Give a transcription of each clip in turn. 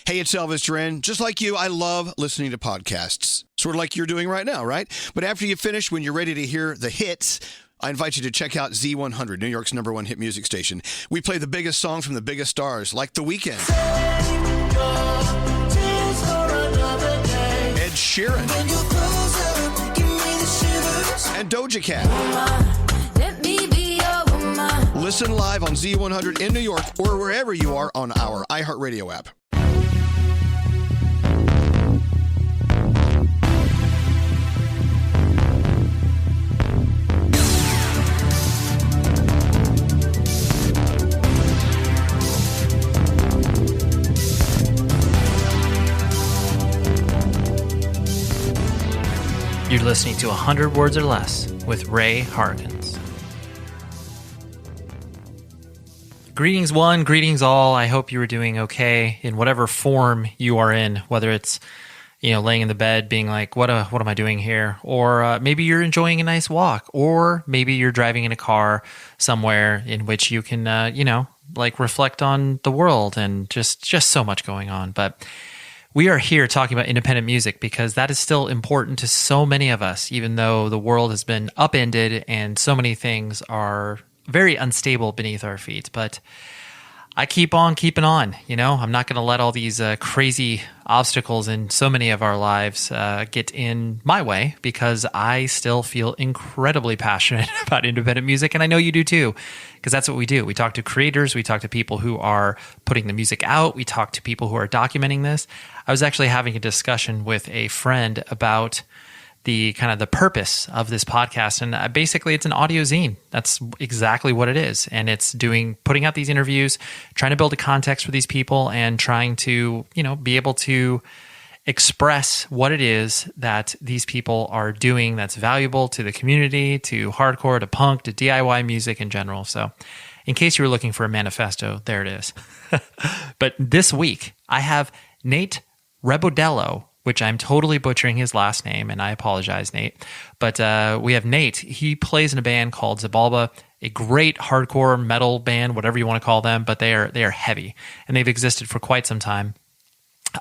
Hey, it's Elvis Duran. Just like you, I love listening to podcasts. Sort of like you're doing right now, right? But after you finish, when you're ready to hear the hits, I invite you to check out Z100, New York's #1 hit music station. We play the biggest songs from the biggest stars, like The Weeknd, Ed Sheeran, and Doja Cat. Listen live on Z100 in New York or wherever you are on our iHeartRadio app. You're listening to 100 Words or Less with Ray Harkins. Greetings one, greetings all. I hope you are doing okay in whatever form you are in, whether it's, laying in the bed being like, what am I doing here? Or maybe you're enjoying a nice walk, or maybe you're driving in a car somewhere in which you can, reflect on the world and just so much going on. But we are here talking about independent music because that is still important to so many of us, even though the world has been upended and so many things are very unstable beneath our feet. But I keep on keeping on. I'm not going to let all these crazy obstacles in so many of our lives get in my way, because I still feel incredibly passionate about independent music, and I know you do too, because that's what we do. We talk to creators, we talk to people who are putting the music out, we talk to people who are documenting this. I was actually having a discussion with a friend about the kind of the purpose of this podcast, and basically it's an audio zine. That's exactly what it is, and it's putting out these interviews, trying to build a context for these people, and trying to be able to express what it is that these people are doing that's valuable to the community, to hardcore, to punk, to DIY music in general. So in case you were looking for a manifesto, there it is. But this week I have Nate Rebolledo, which I'm totally butchering his last name, and I apologize, Nate. But we have Nate. He plays in a band called Xibalba, a great hardcore metal band, whatever you want to call them, but they are heavy, and they've existed for quite some time.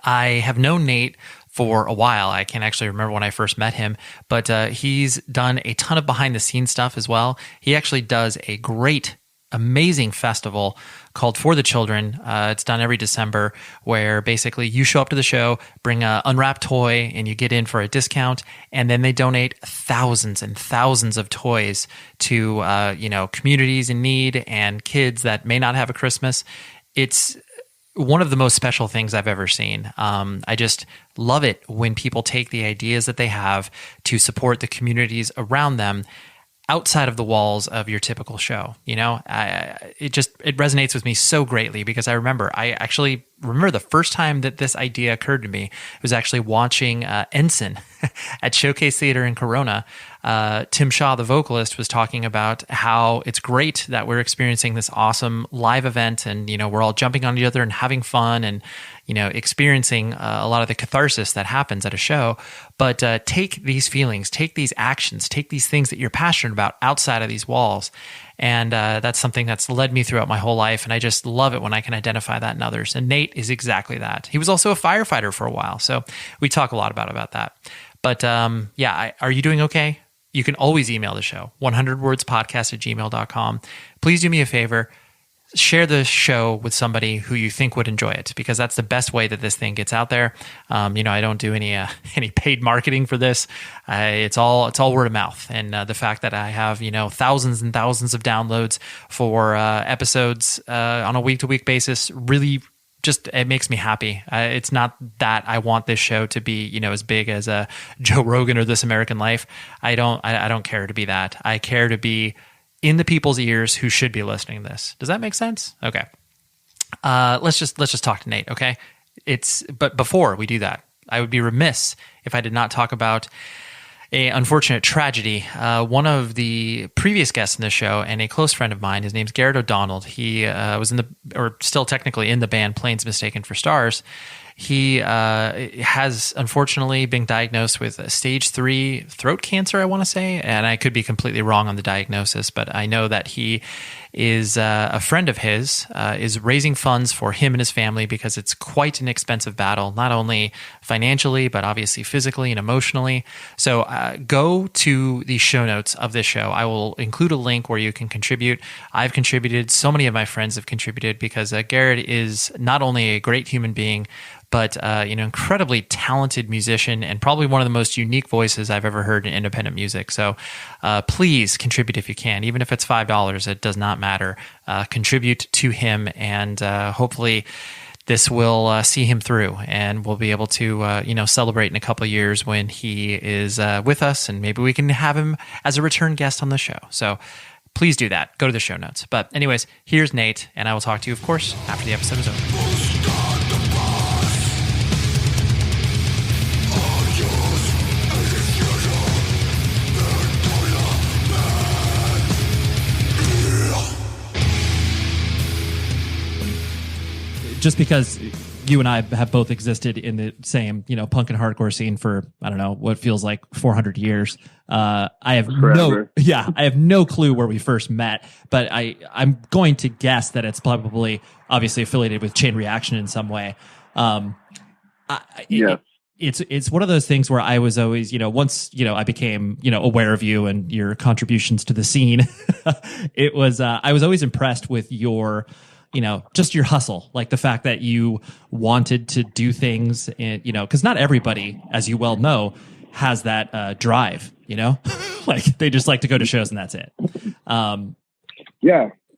I have known Nate for a while. I can't actually remember when I first met him, but he's done a ton of behind-the-scenes stuff as well. He actually does a great, amazing festival called For the Children. It's done every December, where basically you show up to the show, bring an unwrapped toy, and you get in for a discount, and then they donate thousands and thousands of toys to communities in need and kids that may not have a Christmas. It's one of the most special things I've ever seen. I just love it when people take the ideas that they have to support the communities around them outside of the walls of your typical show. It resonates with me so greatly, because I actually remember the first time that this idea occurred to me. It was actually watching Ensign at Showcase Theater in Corona. Tim Shaw, the vocalist, was talking about how it's great that we're experiencing this awesome live event, and we're all jumping on each other and having fun, and experiencing a lot of the catharsis that happens at a show. But take these feelings, take these actions, take these things that you're passionate about outside of these walls. And that's something that's led me throughout my whole life, and I just love it when I can identify that in others. And Nate is exactly that. He was also a firefighter for a while, so we talk a lot about that. But are you doing okay? You can always email the show, 100wordspodcast@gmail.com. Please do me a favor. Share the show with somebody who you think would enjoy it, because that's the best way that this thing gets out there. I don't do any paid marketing for this. It's all word of mouth, and the fact that I have thousands and thousands of downloads for episodes on a week-to-week basis really just, it makes me happy. It's not that I want this show to be as big as Joe Rogan or This American Life. I don't care to be that. I care to be in the people's ears who should be listening to this. Does that make sense? Okay. Let's just talk to Nate, okay? But before we do that, I would be remiss if I did not talk about a unfortunate tragedy. One of the previous guests in the show, and a close friend of mine, his name's Garrett O'Donnell. He was still technically in the band Planes Mistaken for Stars. He has unfortunately been diagnosed with stage 3 throat cancer, I want to say, and I could be completely wrong on the diagnosis, but I know that he is a friend of his, is raising funds for him and his family because it's quite an expensive battle, not only financially, but obviously physically and emotionally. So go to the show notes of this show. I will include a link where you can contribute. I've contributed. So many of my friends have contributed because Garrett is not only a great human being, but incredibly talented musician and probably one of the most unique voices I've ever heard in independent music. So please contribute if you can, even if it's $5. It does not matter. Contribute to him, and hopefully this will see him through, and we'll be able to celebrate in a couple of years when he is with us, and maybe we can have him as a return guest on the show. So please do that. Go to the show notes. But anyways, here's Nate, and I will talk to you, of course, after the episode is over. Just because you and I have both existed in the same, punk and hardcore scene for, I don't know, what feels like 400 years. I have no clue where we first met, but I'm going to guess that it's probably obviously affiliated with Chain Reaction in some way. It's one of those things where I was always, once, I became, aware of you and your contributions to the scene, it was, I was always impressed with your, just your hustle, like the fact that you wanted to do things and, because not everybody, as you well know, has that drive, like they just like to go to shows and that's it.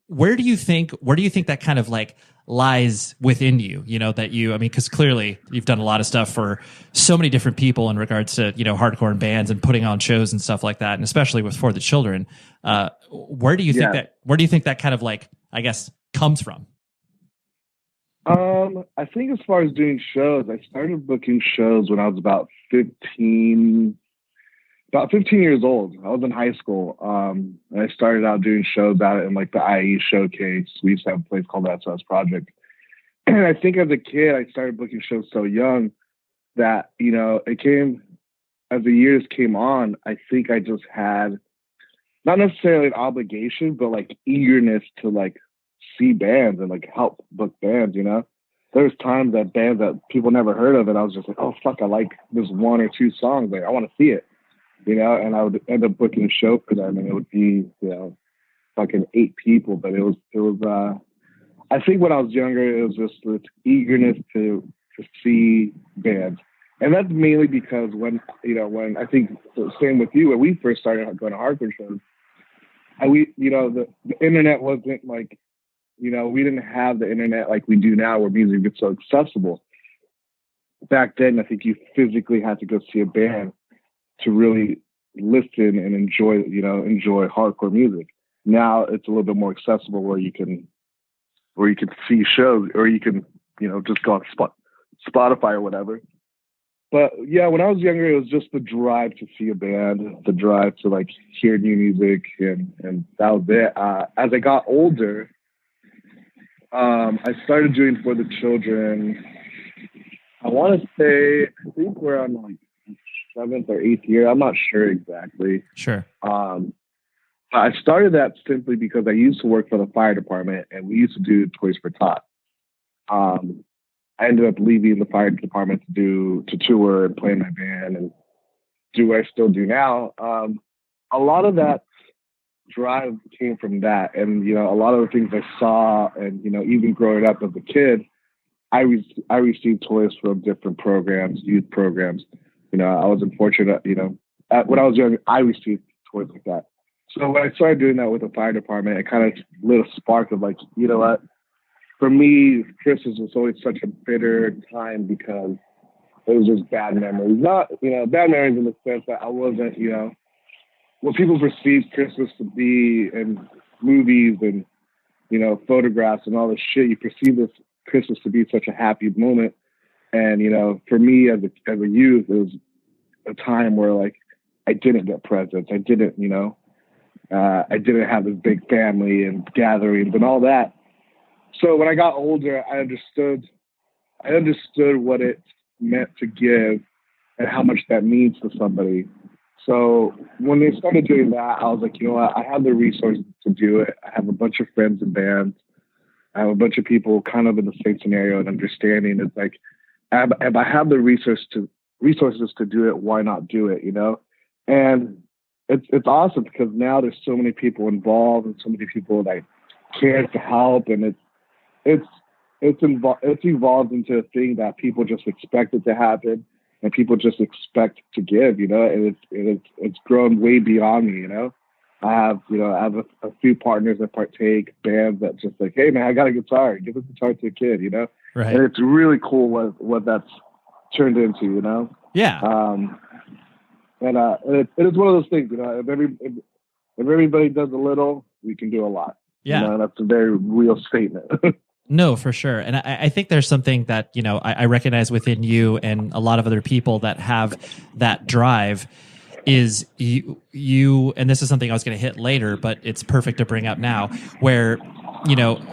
Where do you think that kind of like lies within you, because clearly you've done a lot of stuff for so many different people in regards to, hardcore and bands and putting on shows and stuff like that. And especially with For the Children, where do you think that kind of like, I guess, comes from? I think as far as doing shows, I started booking shows when I was about 15 years old. I was in high school. And I started out doing shows out in like the IE showcase. We used to have a place called SOS Project. And I think as a kid, I started booking shows so young that, it came, as the years came on, I think I just had not necessarily an obligation, but like eagerness to like see bands and like help book bands, There's times that bands that people never heard of, and I was just like, oh fuck, I like this one or two songs, like I want to see it, and I would end up booking a show for them, and it would be, fucking 8 people, but it was I think when I was younger, it was just this eagerness to see bands. And that's mainly because when I think the same with you, when we first started going to hardcore shows, the internet wasn't like, we didn't have the internet like we do now where music gets so accessible. Back then, I think you physically had to go see a band to really listen and enjoy hardcore music. Now it's a little bit more accessible where you can see shows, or you can, just go on Spotify or whatever. But yeah, when I was younger, it was just the drive to see a band, the drive to like hear new music, and that was it. As I got older, I started doing For the Children. I want to say, I think we're on like 7th or 8th year. I'm not sure exactly. Sure. I started that simply because I used to work for the fire department, and we used to do Toys for Tot. I ended up leaving the fire department to tour and play in my band and do what I still do now. A lot of that drive came from that. And, a lot of the things I saw and, even growing up as a kid, I received toys from different programs, youth programs. I was unfortunate, when I was young, I received toys like that. So when I started doing that with the fire department, it kind of lit a spark of like, you know what? For me, Christmas was always such a bitter time because it was just bad memories. Not, bad memories in the sense that I wasn't, what people perceive Christmas to be in movies and, photographs and all this shit. You perceive this Christmas to be such a happy moment. And, for me as a youth, it was a time where like I didn't get presents. I didn't, I didn't have this big family and gatherings and all that. So when I got older, I understood what it meant to give and how much that means to somebody. So when they started doing that, I was like, you know what? I have the resources to do it. I have a bunch of friends in bands. I have a bunch of people kind of in the same scenario and understanding. It's like, if I have the resources to do it, why not do it? You know, and it's awesome because now there's so many people involved and so many people that care to help, and it's evolved into a thing that people just expect it to happen, and people just expect to give. You know, and it's grown way beyond me. You know, I have a few partners that partake, bands that just like, hey man, I got a guitar, give a guitar to a kid. You know, Right. And it's really cool what that's turned into. You know. Yeah. And it is one of those things, you know, if everybody does a little, we can do a lot. Yeah. You know, and that's a very real statement. No, for sure. And I think there's something that, you know, I recognize within you and a lot of other people that have that drive is you, and this is something I was going to hit later, but it's perfect to bring up now, where, you know,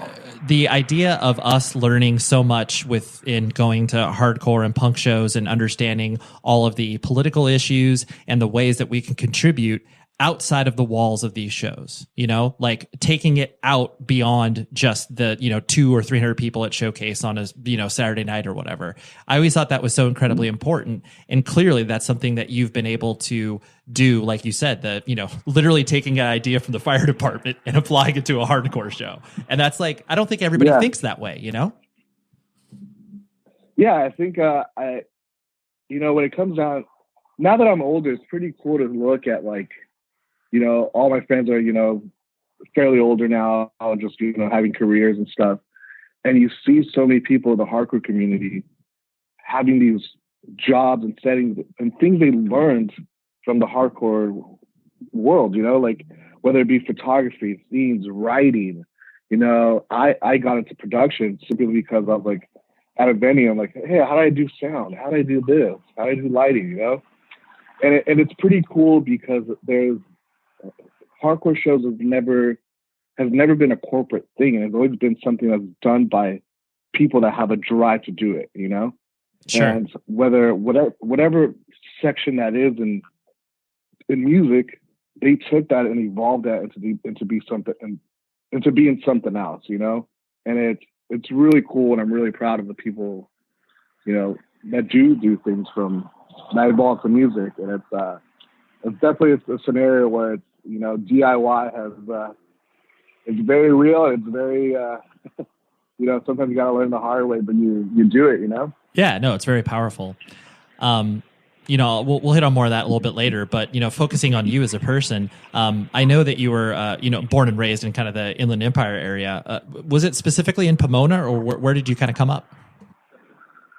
the idea of us learning so much within going to hardcore and punk shows and understanding all of the political issues and the ways that we can contribute outside of the walls of these shows, you know, like taking it out beyond just the, you know, 200 or 300 people at Showcase on a, you know, Saturday night or whatever. I always thought that was so incredibly important. And clearly that's something that you've been able to do. Like you said, the, you know, literally taking an idea from the fire department and applying it to a hardcore show. And that's like, I don't think everybody thinks that way, you know? Yeah. I think, you know, when it comes down, now that I'm older, it's pretty cool to look at like, you know, all my friends are, you know, fairly older now, just, you know, having careers and stuff. And you see so many people in the hardcore community having these jobs and settings and things they learned from the hardcore world, you know, like whether it be photography, scenes, writing. You know, I got into production simply because I was like, at a venue, I'm like, hey, how do I do sound? How do I do this? How do I do lighting, you know? And it's pretty cool because there's, hardcore shows has never been a corporate thing, and it's always been something that's done by people that have a drive to do it, you know. Sure. And whatever section that is in music, they took that and evolved that into being something else, you know. And it's really cool, and I'm really proud of the people, you know, that do things from that evolve to music. And it's definitely a scenario where it's, you know, DIY has it's very real. It's very you know, sometimes you got to learn the hard way, but you do it, you know. Yeah, no, it's very powerful. You know, we'll hit on more of that a little bit later, but, you know, focusing on you as a person, I know that you were, you know, born and raised in kind of the Inland Empire area. Was it specifically in Pomona, or where did you kind of come up?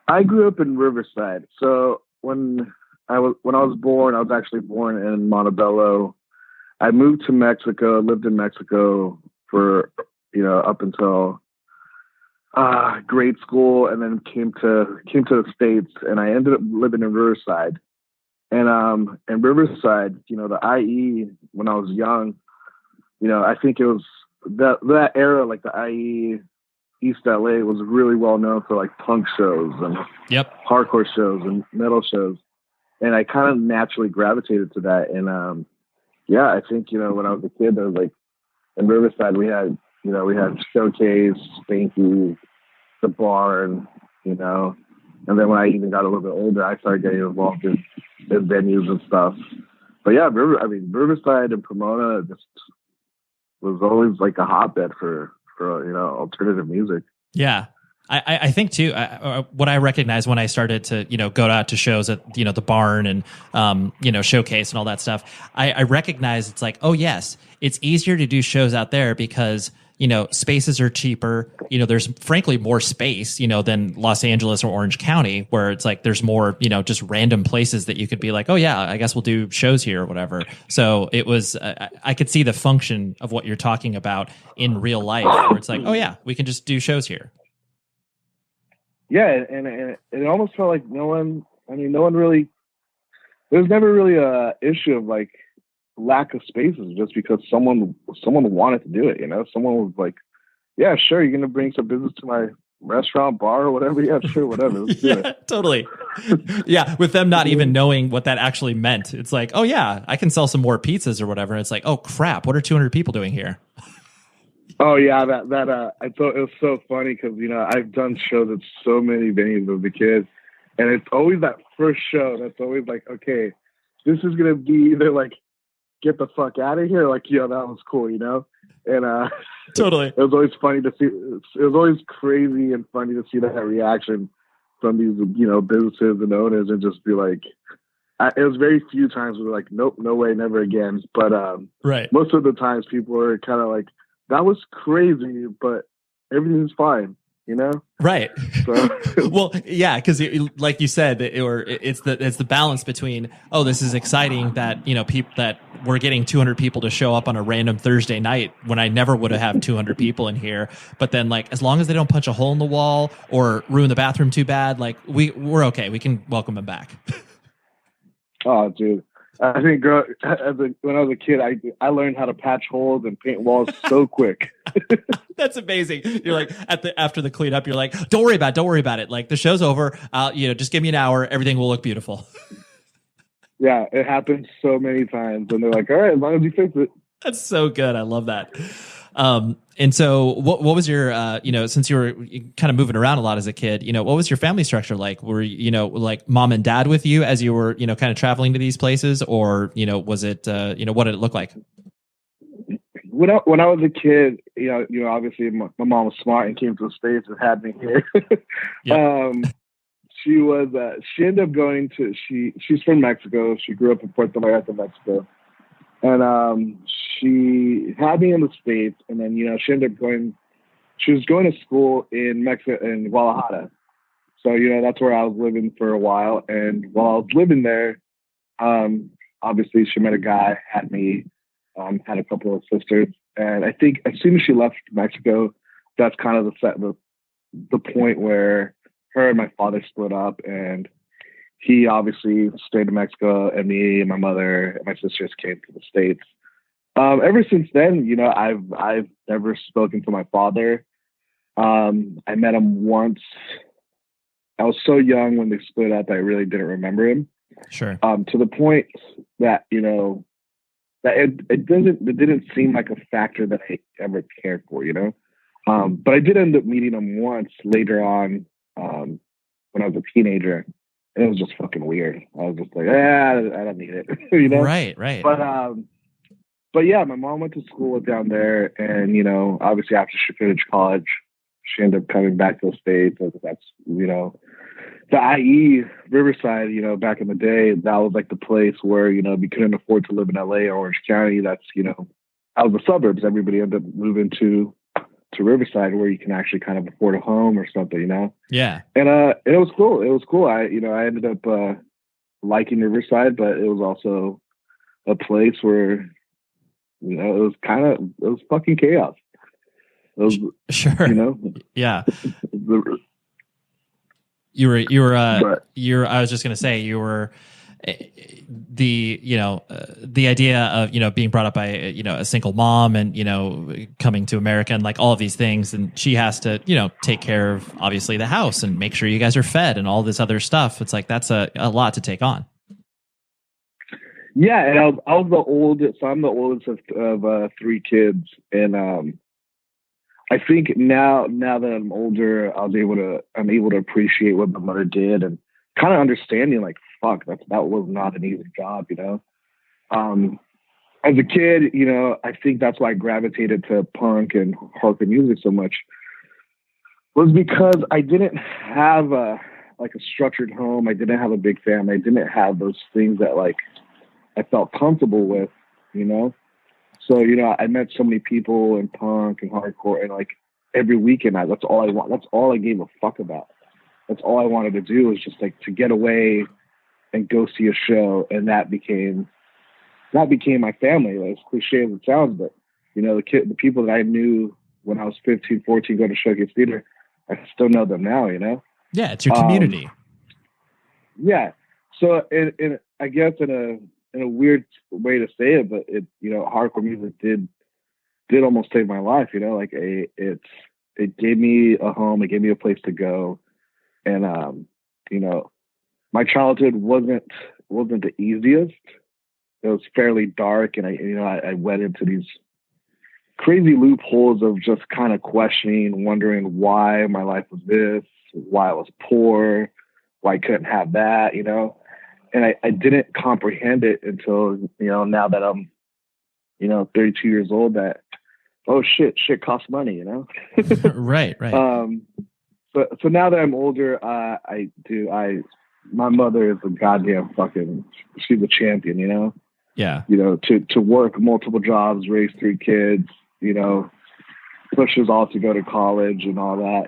I grew up in Riverside. So when I was born, I was actually born in Montebello. I moved to Mexico, lived in Mexico for, you know, up until grade school, and then came to the States, and I ended up living in Riverside. And Riverside, you know, the IE, when I was young, you know, I think it was that era, like the IE East LA was really well known for like punk shows and hardcore shows and metal shows. And I kind of naturally gravitated to that. And yeah, I think, you know, when I was a kid, there was like in Riverside, we had Showcase, Spanky, the Barn, you know. And then when I even got a little bit older, I started getting involved in venues and stuff. But yeah, Riverside and Pomona just was always like a hotbed for you know, alternative music. Yeah. I think too, what I recognized when I started to, you know, go out to shows at, you know, the Barn and, you know, Showcase and all that stuff, I recognized it's like, oh yes, it's easier to do shows out there because, you know, spaces are cheaper. You know, there's frankly more space, you know, than Los Angeles or Orange County, where it's like there's more, you know, just random places that you could be like, oh yeah, I guess we'll do shows here or whatever. So it was, I could see the function of what you're talking about in real life, where it's like, oh yeah, we can just do shows here. Yeah, and it almost felt like no one really, there's never really a issue of like lack of spaces just because someone wanted to do it, you know. Someone was like, yeah, sure, you're gonna bring some business to my restaurant, bar, or whatever. Yeah, sure, whatever. Let's do it. Totally. Yeah, with them not even knowing what that actually meant. It's like, oh yeah, I can sell some more pizzas or whatever. It's like, oh crap, what are 200 people doing here? Oh yeah, I thought it was so funny because I've done shows at so many venues as a kid, and it's always that first show that's always like, okay, this is gonna be either like get the fuck out of here, like that was cool, and Totally. it was always funny to see. It was always crazy and funny to see that reaction from these businesses and owners, and just be like, it was very few times we were like, nope, no way, never again. But Right. most of the times people were kind of like, that was crazy, but everything's fine, Right. So. Well, yeah, because like you said, it's the balance between, oh, this is exciting that people that we're getting 200 people to show up on a random Thursday night when I never would have 200 people in here, but then like as long as they don't punch a hole in the wall or ruin the bathroom too bad, like we're okay, we can welcome them back. Oh, dude. I think when I was a kid, I learned how to patch holes and paint walls so quick. That's amazing. You're like after the cleanup, you're like, don't worry about it. Like the show's over. Just give me an hour. Everything will look beautiful. Yeah, it happens so many times, and they're like, all right, as long as you fix it. That's so good. I love that. And so what was your, since you were kind of moving around a lot as a kid, what was your family structure like? Were like mom and dad with you as you were, kind of traveling to these places, or, was it, what did it look like? When I was a kid, obviously my mom was smart and came to the States and had me here. Yep. She ended up going she's from Mexico. She grew up in Puerto Vallarta, Mexico. And she had me in the States, and then she ended up she was going to school in Mexico, in Guadalajara. So that's where I was living for a while. And while I was living there, obviously she met a guy, had me, had a couple of sisters, and I think as soon as she left Mexico, that's kind of the point where her and my father split up, and he obviously stayed in Mexico, and me and my mother and my sisters came to the States. Ever since then, I've never spoken to my father. I met him once. I was so young when they split up, I really didn't remember him. Sure. To the point that that it didn't seem like a factor that I ever cared for, But I did end up meeting him once later on, when I was a teenager. It was just fucking weird. I was just like, I don't need it, Right. But yeah, my mom went to school down there, and obviously after she finished college, she ended up coming back to the States. That's the IE Riverside. Back in the day, that was like the place where if you couldn't afford to live in LA or Orange County, that's out of the suburbs. Everybody ended up moving to Riverside, where you can actually kind of afford a home or something, Yeah. And it was cool. It was cool. I ended up liking Riverside, but it was also a place where it was fucking chaos. It was, sure. Yeah. I was just going to say you were the idea of being brought up by a single mom and coming to America and like all of these things, and she has to take care of obviously the house and make sure you guys are fed and all this other stuff. It's like that's a lot to take on. Yeah, and I was the oldest. So I'm the oldest of three kids, and I think now that I'm older, I'm able to appreciate what my mother did and kind of understanding like, fuck, that was not an easy job, As a kid, I think that's why I gravitated to punk and hardcore music so much, was because I didn't have a structured home. I didn't have a big family. I didn't have those things that like I felt comfortable with, So, I met so many people in punk and hardcore, and like every weekend, that's all I want. That's all I gave a fuck about. That's all I wanted to do was just like to get away and go see a show. And that became my family. Like, as cliche as it sounds, but the people that I knew when I was 15, 14, going to Showcase Theater, I still know them now, Yeah. It's your community. Yeah. So I guess in a weird way to say it, but it, hardcore music did almost save my life, it gave me a home, it gave me a place to go. And, my childhood wasn't the easiest. It was fairly dark, and I went into these crazy loopholes of just kind of questioning, wondering why my life was this, why I was poor, why I couldn't have that, and I didn't comprehend it until, now that I'm, 32 years old, that, oh shit costs money, Right. So now that I'm older, my mother is a goddamn she's a champion, Yeah. To work multiple jobs, raise 3 kids, push us all to go to college and all that,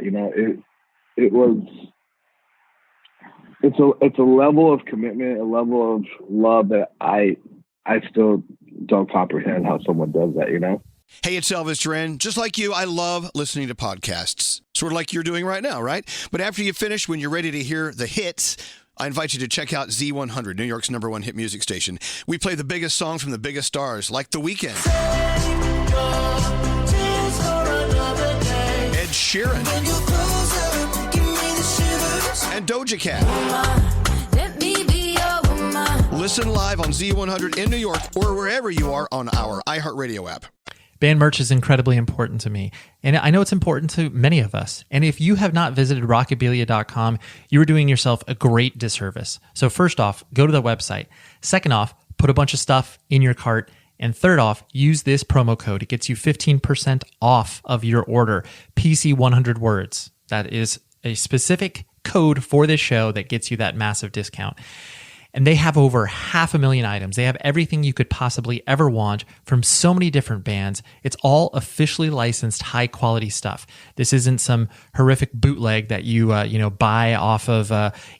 it's a level of commitment, a level of love that I still don't comprehend how someone does that, Hey, it's Elvis Duran. Just like you, I love listening to podcasts. Sort of like you're doing right now, right? But after you finish, when you're ready to hear the hits, I invite you to check out Z100, New York's #1 hit music station. We play the biggest songs from the biggest stars, like The Weeknd, Ed Sheeran, and Doja Cat. Listen live on Z100 in New York or wherever you are on our iHeartRadio app. Band merch is incredibly important to me, and I know it's important to many of us. And if you have not visited rockabilia.com, you are doing yourself a great disservice. So first off, go to the website. Second off, put a bunch of stuff in your cart. And third off, use this promo code. It gets you 15% off of your order, PC100 words. That is a specific code for this show that gets you that massive discount. And they have over 500,000 items. They have everything you could possibly ever want from so many different bands. It's all officially licensed, high quality stuff. This isn't some horrific bootleg that you buy off of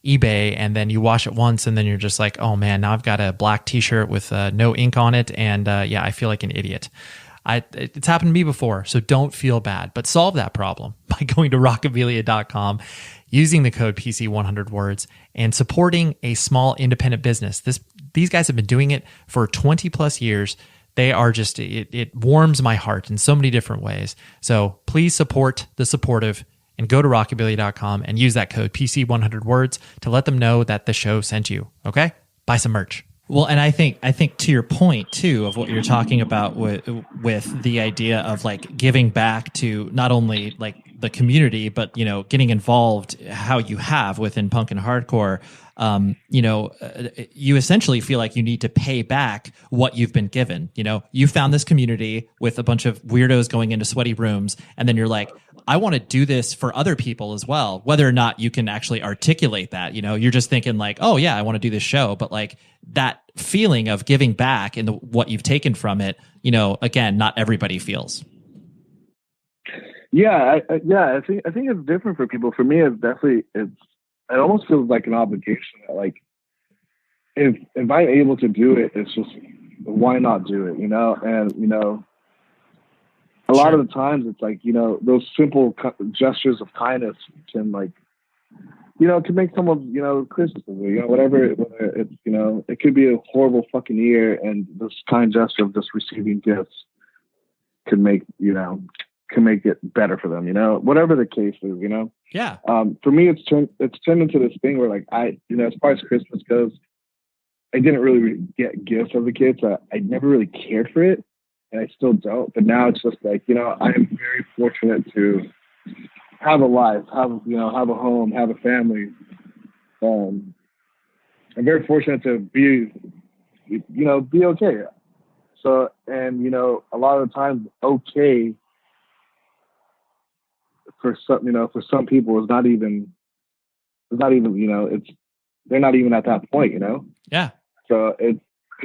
eBay and then you wash it once and then you're just like, oh man, now I've got a black T-shirt with no ink on it, and I feel like an idiot. It's happened to me before, so don't feel bad. But solve that problem by going to rockabilia.com, using the code PC100 words, and supporting a small independent business. These guys have been doing it for 20 plus years. They are just, it warms my heart in so many different ways. So please support the supportive and go to rockabilia.com and use that code PC100 words to let them know that the show sent you. Okay? Buy some merch. Well, and I think to your point too of what you're talking about with the idea of like giving back to not only like the community, but getting involved how you have within punk and hardcore. You essentially feel like you need to pay back what you've been given. You found this community with a bunch of weirdos going into sweaty rooms, and then you're like, I want to do this for other people as well. Whether or not you can actually articulate that, you're just thinking like, oh yeah, I want to do this show. But like that feeling of giving back and what you've taken from it, again, not everybody feels. Yeah, I think it's different for people. For me, it almost feels like an obligation. Like if I'm able to do it, it's just why not do it, And a lot of the times it's like those simple gestures of kindness can can make someone's Christmas, whatever it's it could be a horrible fucking year, and this kind gesture of just receiving gifts can make it better for them, whatever the case is, Yeah. For me, it's turned into this thing where like as far as Christmas goes, I didn't really get gifts as a kid, so I never really cared for it, and I still don't. But now it's just like I am very fortunate to have a life, have a home, have a family. I'm very fortunate to be okay. So, and a lot of the times, okay for some people is not even they're not even at that point, Yeah. So it's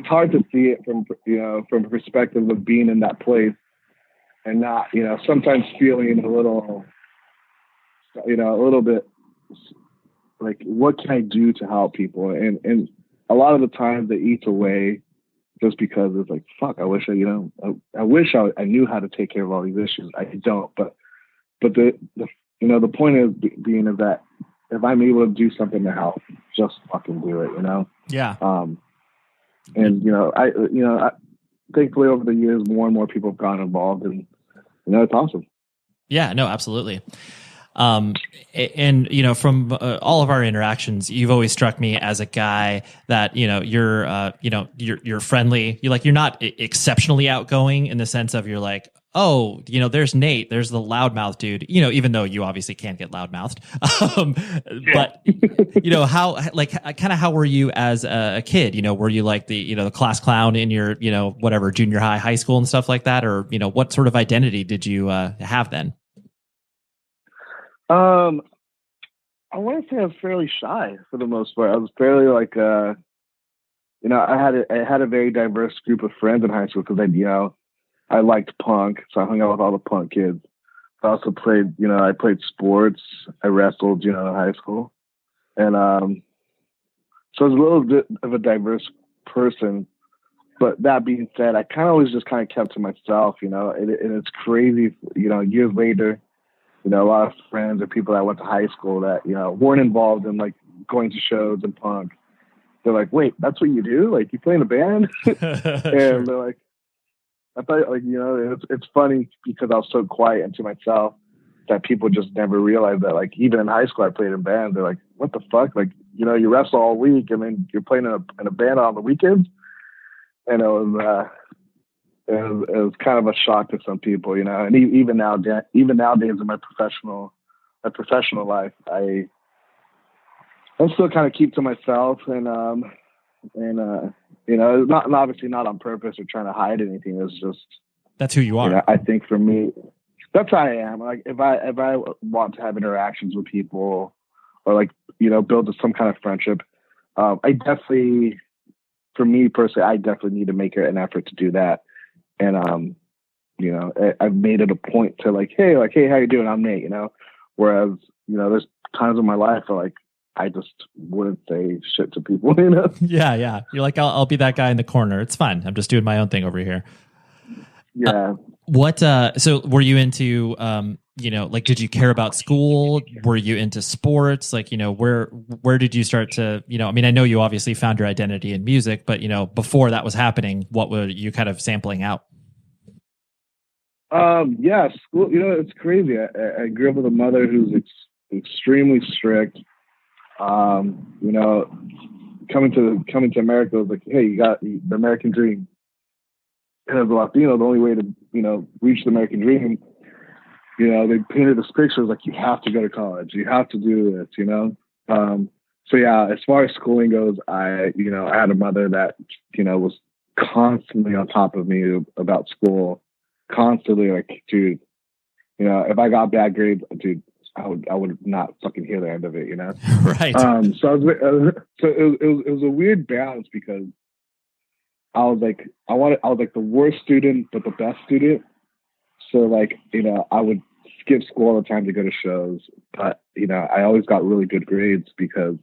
hard to see it from a perspective of being in that place and not sometimes feeling a little bit like, what can I do to help people? And a lot of the times they eat away just because it's like, fuck, I wish I wish I knew how to take care of all these issues. I don't, but the point is being is that if I'm able to do something to help, just fucking do it, Yeah. And I thankfully over the years, more and more people have gotten involved, and it's awesome. Yeah, no, absolutely. And from all of our interactions, you've always struck me as a guy that you're friendly. You're not exceptionally outgoing in the sense of you're like, oh, there's Nate, there's the loudmouth dude. Even though you obviously can't get loudmouthed, but how were you as a kid? Were you like the class clown in your whatever junior high school and stuff like that, or what sort of identity did you have then? I want to say I was fairly shy for the most part. I was fairly like, I had a very diverse group of friends in high school because I liked punk, so I hung out with all the punk kids. I also played, I played sports. I wrestled, in high school, and so I was a little bit of a diverse person. But that being said, I kind of always just kind of kept to myself, and it's crazy, years later. A lot of friends or people that I went to high school that, weren't involved in like going to shows and punk. They're like, wait, that's what you do? Like you play in a band? And Sure. they're like, I thought like, it's funny because I was so quiet and to myself that people just never realized that like, even in high school, I played in bands. They're like, what the fuck? Like, you wrestle all week and then you're playing in a band on the weekends. And it was kind of a shock to some people, and even nowadays in my professional life, I'm still kind of keep to myself and not obviously not on purpose or trying to hide anything. It's just, that's who you are. I think for me, that's how I am. Like if I want to have interactions with people or like, build some kind of friendship, for me personally, I definitely need to make an effort to do that. And, I've made it a point to like, hey, how you doing? I'm Nate, whereas, there's times in my life where like, I just wouldn't say shit to people, Yeah. You're like, I'll be that guy in the corner. It's fine. I'm just doing my own thing over here. Yeah. So were you into, like, did you care about school? Were you into sports? Like, where did you start to, I know you obviously found your identity in music, but, before that was happening, what were you kind of sampling out? Yeah, school, it's crazy. I grew up with a mother who's extremely strict. Coming to America was like, hey, you got the American dream. And as a Latino, the only way to, reach the American dream, they painted this picture like, you have to go to college, you have to do this, So yeah, as far as schooling goes, I had a mother that, was constantly on top of me about school, constantly like, dude, if I got bad grades, dude, I would not fucking hear the end of it, Right. So it was a weird balance because I was like the worst student, but the best student. So like, I would skip school all the time to go to shows, but, I always got really good grades because,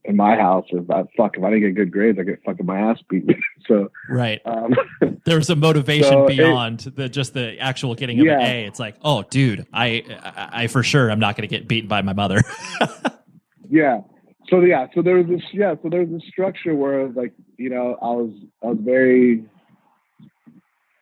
in my house, if I didn't get good grades, I get fucking my ass beat. So, right. There's a motivation beyond the actual getting of an A. It's like, oh dude, I for sure, I'm not going to get beaten by my mother. Yeah. So there was this structure where like, I was very,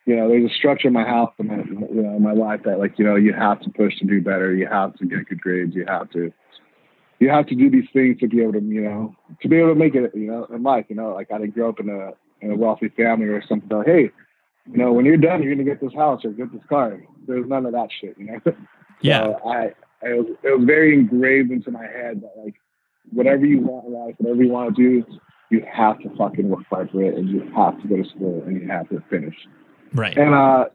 there's a structure in my house and in my life that like, you have to push to do better. You have to get good grades. You have to do these things to be able to, make it, in life, like I didn't grow up in a wealthy family or something. Like, hey, when you're done, you're going to get this house or get this car. There's none of that shit, Yeah. So it was very engraved into my head that like, whatever you want in life, whatever you want to do, you have to fucking work hard for it, and you have to go to school, and you have to finish. Right. And I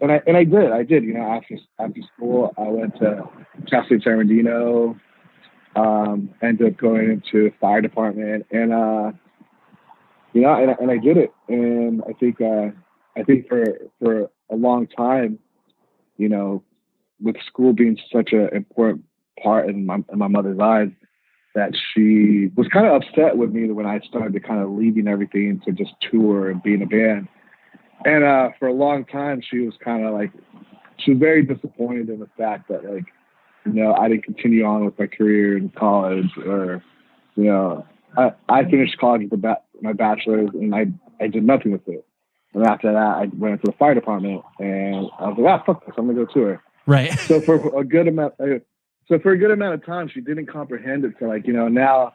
did. After school, I went to Cal State San Bernardino. Ended up going into fire department, and I did it. And I think for a long time, with school being such an important part in my mother's eyes, that she was kind of upset with me when I started to kind of leaving everything to just tour and be in a band. And for a long time, she was kind of like, she was very disappointed in the fact that like, I didn't continue on with my career in college, or, I finished college with my bachelor's and I did nothing with it. And after that, I went into the fire department and I was like, fuck this, I'm going to go tour. Right. So for a good amount of time, she didn't comprehend it. So like, now,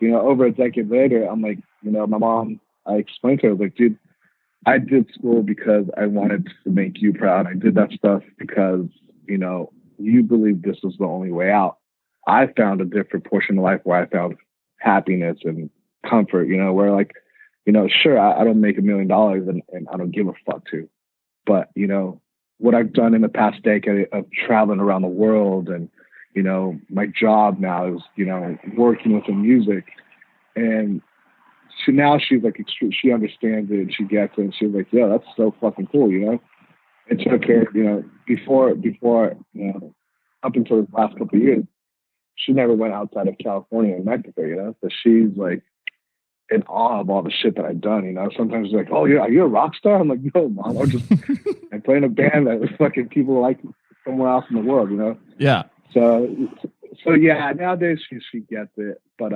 over a decade later, I'm like, my mom, I explained to her, like, dude, I did school because I wanted to make you proud. I did that stuff because, you believe this was the only way out. I found a different portion of life where I found happiness and comfort, where like, sure, I don't make $1 million and I don't give a fuck to, but, what I've done in the past decade of traveling around the world and, my job now is, working with the music, and she's like, she understands it and she gets it. And she's like, yeah, that's so fucking cool. It took her, before, up until the last couple of years, she never went outside of California and Mexico, so she's like in awe of all the shit that I've done, Sometimes she's like, oh yeah, are you a rock star? I'm like, no, mom, I play in a band that fucking people like somewhere else in the world, Yeah. So yeah, nowadays she gets it, but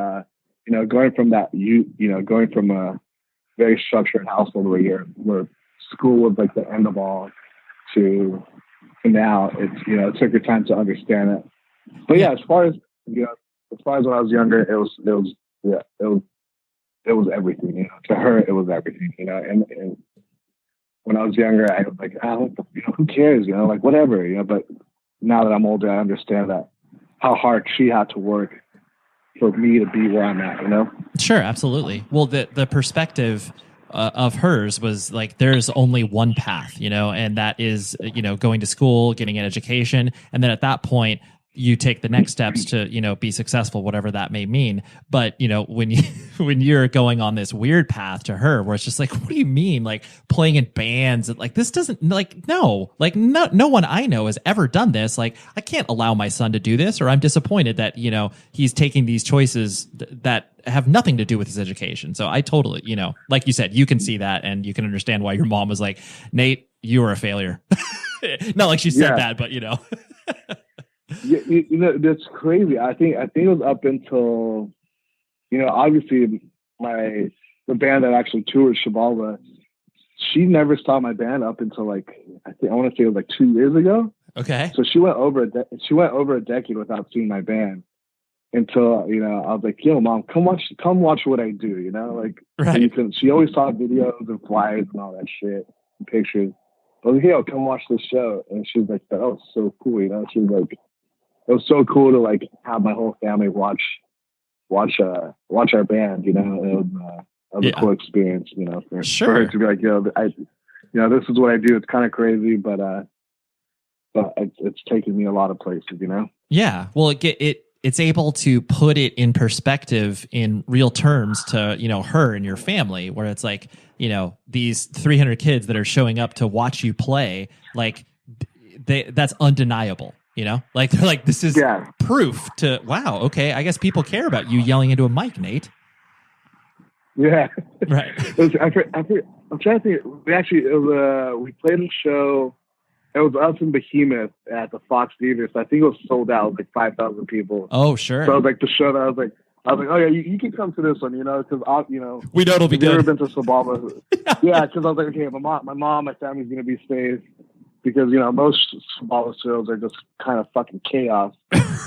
going from that, going from a very structured household where school was like the end of all to now, it's it took her time to understand it. But yeah, as far as when I was younger, it was everything. To her, it was everything. And when I was younger, I was like, who cares? Like whatever. But now that I'm older, I understand that how hard she had to work for me to be where I'm at. Sure, absolutely. Well, the perspective of hers was like, there's only one path, and that is, going to school, getting an education, and then at that point, you take the next steps to, be successful, whatever that may mean. But, when you're going on this weird path to her, where it's just like, what do you mean? Like playing in bands, like this doesn't no one I know has ever done this. Like, I can't allow my son to do this, or I'm disappointed that, he's taking these choices that have nothing to do with his education. So I totally, like you said, you can see that and you can understand why your mom was like, Nate, you are a failure. Not like she said that, but Yeah, that's crazy. I think it was up until, obviously the band that actually toured, Xibalba, she never saw my band up until I want to say it was like 2 years ago. Okay. So she went over a decade without seeing my band until, I was like, yo, mom, come watch what I do, like, right. She always saw videos and flyers and all that shit and pictures. I was like, yo, come watch this show. And she was like, that was so cool, She was like, it was so cool to like have my whole family watch our band, It was a cool experience, Sure. For her to be like, this is what I do. It's kind of crazy, but it's taken me a lot of places, Yeah. Well, it's able to put it in perspective in real terms to, her and your family, where it's like, these 300 kids that are showing up to watch you play, like that's undeniable. Like they're like, this is proof to, wow, okay, I guess people care about you yelling into a mic, Nate. Yeah. Right. I'm trying to think. We played a show. It was us in Behemoth at the Fox Theater. So I think it was sold out, like 5,000 people. Oh, sure. So it was like the show that I was like, oh yeah, you can come to this one, because we know it'll be good. I've never been to Xibalba. Yeah, because I was like, okay, my mom, my family's gonna be safe. Because, most Xibalba shows are just kind of fucking chaos.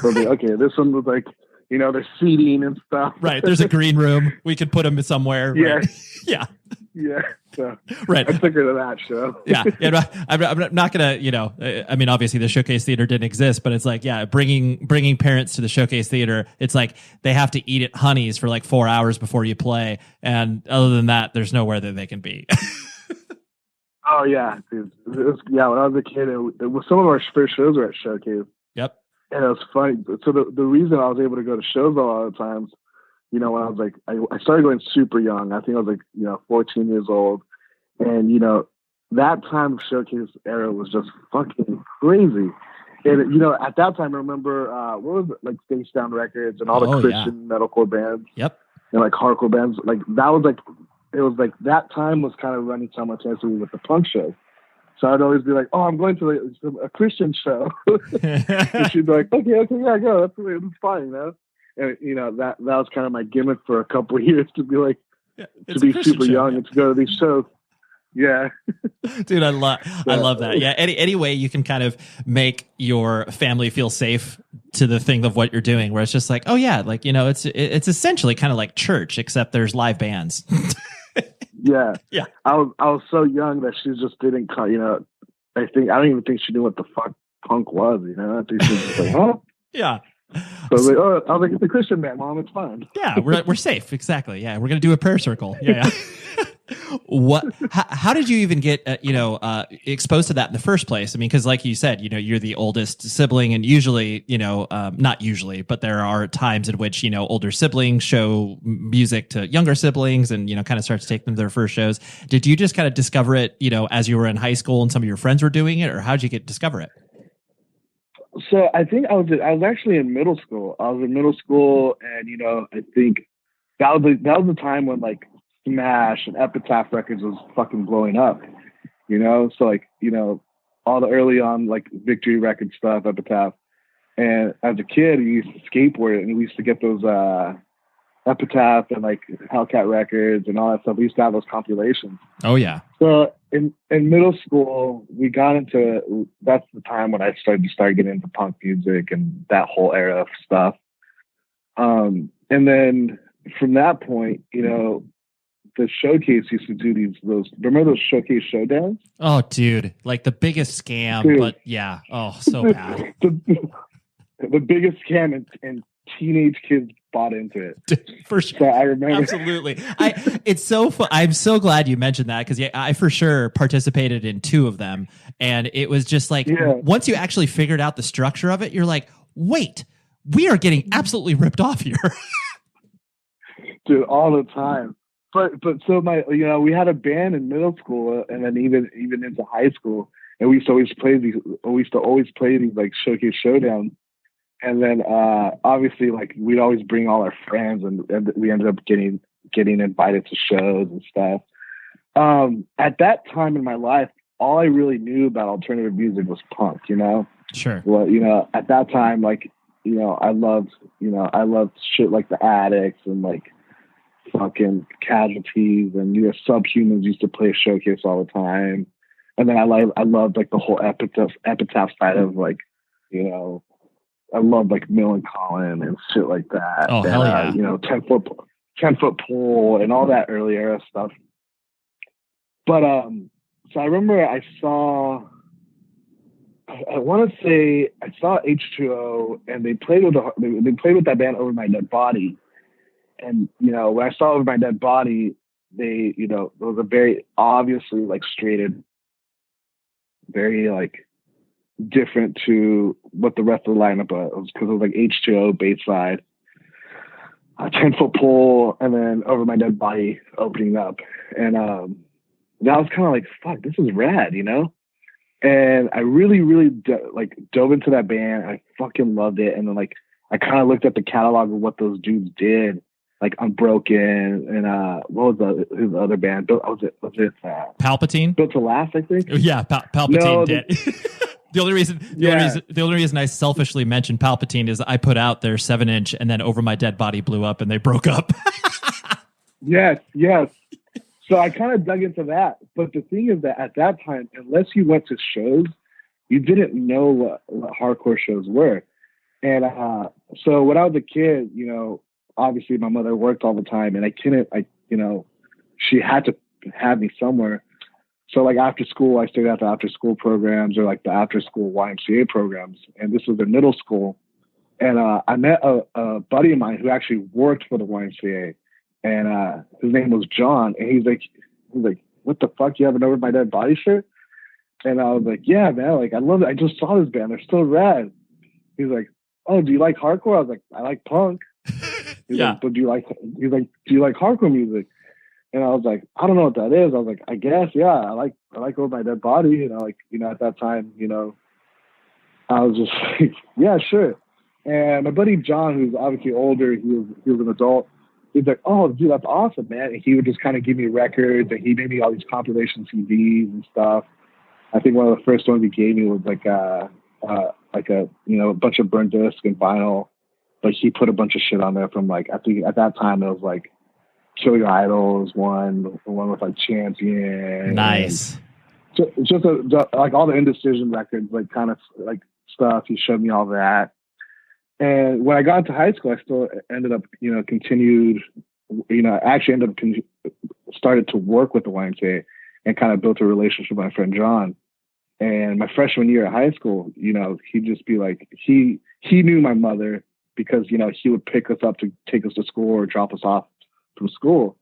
So okay, this one was like, there's seating and stuff. Right. There's a green room. We could put them somewhere. Yeah. Right? Yeah. Yeah. So right. I took her to that show. Yeah. I'm not going to, I mean, obviously the Showcase Theater didn't exist, but it's like, yeah, bringing parents to the Showcase Theater, it's like they have to eat at Honey's for like 4 hours before you play. And other than that, there's nowhere that they can be. Oh yeah, dude. When I was a kid, it was some of our first shows were at Showcase. Yep. And it was funny. So the reason I was able to go to shows a lot of times, when I was like, I started going super young. I think I was like, 14 years old, and that time of Showcase era was just fucking crazy. And at that time, I remember what was it, like Face Down Records and all the Christian metalcore bands. Yep. And like hardcore bands, like that was like. It was like that time was kind of running simultaneously with the punk show. So I'd always be like, oh, I'm going to a Christian show. And she'd be like, okay, yeah, go. That's fine, And, that was kind of my gimmick for a couple of years to be like, to be super young and to go to these shows. Yeah. Dude, I love that. Yeah. Any way you can kind of make your family feel safe to the thing of what you're doing, where it's just like, oh yeah, like, you know, it's essentially kind of like church, except there's live bands. Yeah. Yeah. I was so young that she just didn't cut, you know, I don't even think she knew what the fuck punk was, you know. I think she was just like, huh? Yeah. So I was like, it's a Christian band, Mom, it's fine. Yeah, we're safe. Exactly. Yeah, we're gonna do a prayer circle. Yeah. What? How did you even get exposed to that in the first place? I mean, because like you said, you know, you're the oldest sibling, and usually, you know, not usually, but there are times in which, you know, older siblings show music to younger siblings, and, you know, kind of start to take them to their first shows. Did you just kind of discover it, you know, as you were in high school and some of your friends were doing it, or how did you discover it? So I think I was actually in middle school. I was in middle school, and, you know, I think that was the time when like Smash and Epitaph Records was fucking blowing up, you know? So like, you know, all the early on like Victory Record stuff, Epitaph. And as a kid, we used to skateboard, and we used to get those Epitaph and like Hellcat Records and all that stuff. We used to have those compilations. Oh yeah. So in middle school, we got into, that's the time when I started getting into punk music and that whole era of stuff. And then from that point, you know, the Showcase used to do remember those Showcase showdowns? Oh, dude, like the biggest scam, Dude. but yeah. Oh, so bad. The biggest scam, and teenage kids bought into it. For sure. So I remember. Absolutely. It's so fun. I'm so glad you mentioned that, because I for sure participated in 2 of them. And it was just like, once you actually figured out the structure of it, you're like, wait, we are getting absolutely ripped off here. Dude, all the time. But so we had a band in middle school, and then even into high school, and we used to always play these like Showcase showdowns. And then obviously, like, we'd always bring all our friends, and we ended up getting invited to shows and stuff. At that time in my life, all I really knew about alternative music was punk, you know? Sure. Well, you know, at that time, like, you know, I loved shit like the Addicts and like fucking Casualties, and, you know, Subhumans used to play Showcase all the time. And then I loved like the whole Epitaph side of, like, you know, I love like Millencolin and shit like that. Oh, hell yeah. You know, 10-foot pole and all that early era stuff. But so I remember I saw H2O, and they played with that band Over My Dead Body. And, you know, when I saw Over My Dead Body, they, you know, it was a very obviously like straighted, very like different to what the rest of the lineup was, because it was like H2O bass side, 10-foot pole, and then Over My Dead Body opening up. And that was kind of like, fuck, this is rad, you know? And I really, really dove into that band. I fucking loved it. And then like, I kind of looked at the catalog of what those dudes did, like Unbroken, and what was his other band? Was it Palpatine? Built to Last, I think. Yeah, Palpatine did. The only reason I selfishly mentioned Palpatine is I put out their 7-inch, and then Over My Dead Body blew up, and they broke up. Yes. So I kind of dug into that. But the thing is that at that time, unless you went to shows, you didn't know what hardcore shows were. And so when I was a kid, you know, obviously my mother worked all the time, and she had to have me somewhere. So like after school, I stayed at the after school programs, or like the after school YMCA programs. And this was in middle school. And I met a buddy of mine who actually worked for the YMCA. And his name was John. And he's like, what the fuck? You have an Over My Dead Body shirt? And I was like, yeah, man. Like, I love it. I just saw this band. They're still rad. He's like, oh, do you like hardcore? I was like, I like punk. He's like, but do you like hardcore music? And I was like, I don't know what that is. I was like, I guess, yeah, I like Over My Dead Body. You know, like, you know, at that time, you know, I was just like, yeah, sure. And my buddy John, who's obviously older, he was an adult. He's like, oh, dude, that's awesome, man. And he would just kind of give me records, and he made me all these compilation CDs and stuff. I think one of the first ones he gave me was like a you know, a bunch of burnt disc and vinyl. But he put a bunch of shit on there from, like, I think at that time it was like Kill Your Idol is one. The one with like Champion. Nice. Just like all the Indecision records, like kind of like stuff. He showed me all that. And when I got into high school, I still ended up, continued, actually ended up started to work with the YMCA and kind of built a relationship with my friend John. And my freshman year of high school, he'd just be like, he knew my mother because, he would pick us up to take us to school or drop us off from school.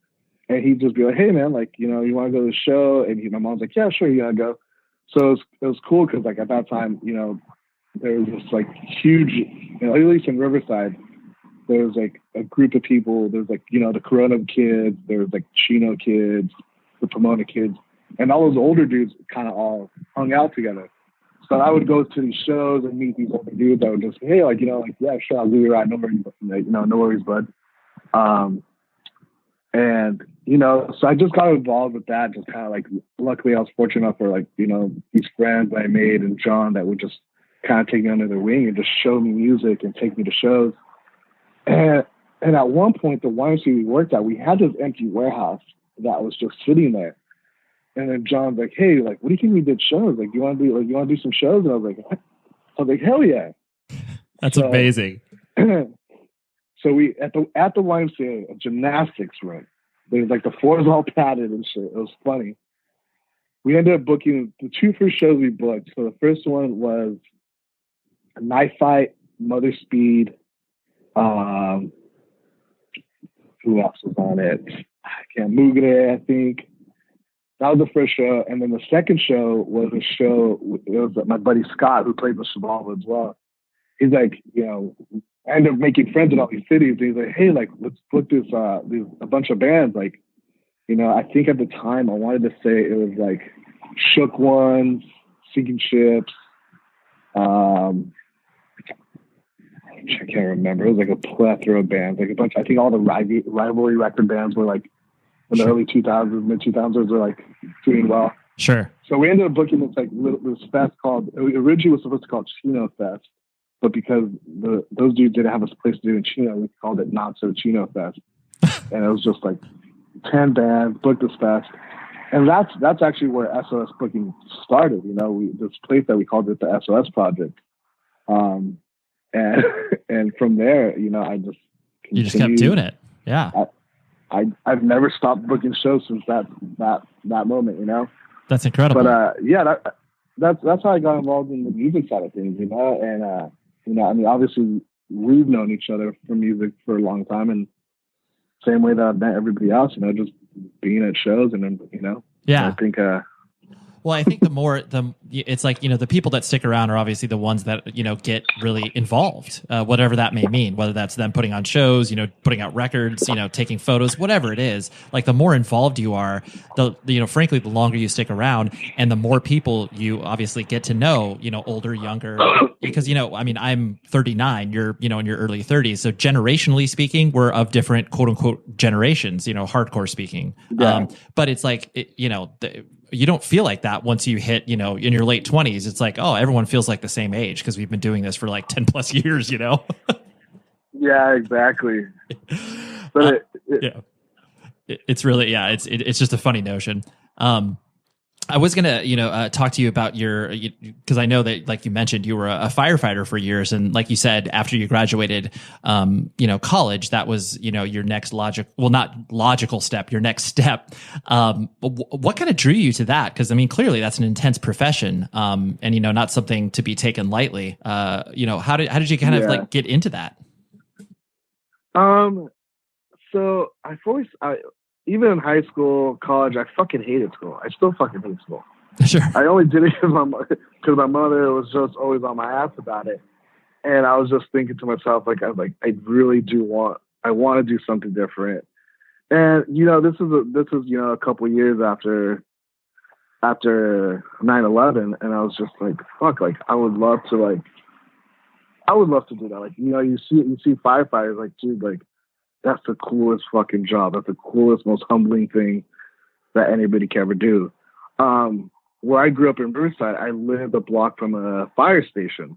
And he'd just be like, hey man, like, you want to go to the show? And my mom's like, yeah, sure. You gotta go. So it was cool. Cause like at that time, there was this like huge, at least in Riverside, there was like a group of people. There's like, the Corona kids, there was like Chino kids, the Pomona kids, and all those older dudes kind of all hung out together. So I would go to these shows and meet these older dudes. I would just say, hey, like, yeah, sure, I'll give you a ride. No worries, no worries, bud. And, so I just got involved with that. Just kind of like, luckily I was fortunate enough for like, these friends I made and John that would just kind of take me under their wing and just show me music and take me to shows. And at one point, the YMCA we worked at, we had this empty warehouse that was just sitting there. And then John's like, hey, like, what do you think we did shows? Like, you want to do some shows? And I was like, hell yeah. That's amazing. So we at the YMCA, a gymnastics room. There's like the floor is all padded and shit. It was funny. We ended up booking the two first shows we booked. So the first one was a Knife Fight, Mother Speed. Who else was on it? I can't Mugre, I think. That was the first show. And then the second show was a show, it was my buddy Scott, who played with Xibalba as well. He's like, I ended up making friends in all these cities. And he's like, hey, like, let's book this, a bunch of bands. Like, I think at the time I wanted to say it was like Shook Ones, Sinking Ships. I can't remember. It was like a plethora of bands, like a bunch. I think all the rivalry record bands were like in the early 2000s, mid 2000s were like doing well. Sure. So we ended up booking this fest called, originally was supposed to call it Chino Fest, but because those dudes didn't have a place to do in Chino, we called it Not So Chino Fest. And it was just like 10 bands, booked this fest. And that's actually where SOS booking started. This place that we called it the SOS Project. And from there, I just continued. You just kept doing it. Yeah. I've never stopped booking shows since that moment, That's incredible. But that's how I got involved in the music side of things, And I mean, obviously we've known each other for music for a long time, and same way that I've met everybody else, just being at shows and then, Yeah. I think Well, I think it's like, the people that stick around are obviously the ones that, get really involved, whatever that may mean, whether that's them putting on shows, putting out records, taking photos, whatever it is. Like the more involved you are, frankly, the longer you stick around and the more people you obviously get to know, older, younger, because, I mean, I'm 39, you're, in your early 30s. So generationally speaking, we're of different quote unquote generations, hardcore speaking. Yeah. But it's like, you don't feel like that once you hit, in your late 20s. It's like, oh, everyone feels like the same age because we've been doing this for like 10 plus years, Yeah, exactly. But it's really, it's just a funny notion. I was going to, talk to you about because I know that, like you mentioned, you were a firefighter for years. And like you said, after you graduated, college, that was, your next not logical step, your next step. What kind of drew you to that? Because I mean, clearly that's an intense profession, and, not something to be taken lightly. How did you kind of like get into that? So even in high school, college, I fucking hated school. I still fucking hate school. Sure. I only did it because my mother was just always on my ass about it. And I was just thinking to myself, I really want to do something different. And, this is a couple of years after 9/11. And I was just like, fuck, like, I would love to do that. Like, you see firefighters, like, dude, like, that's the coolest fucking job. That's the coolest, most humbling thing that anybody can ever do. Where I grew up in Riverside, I lived a block from a fire station.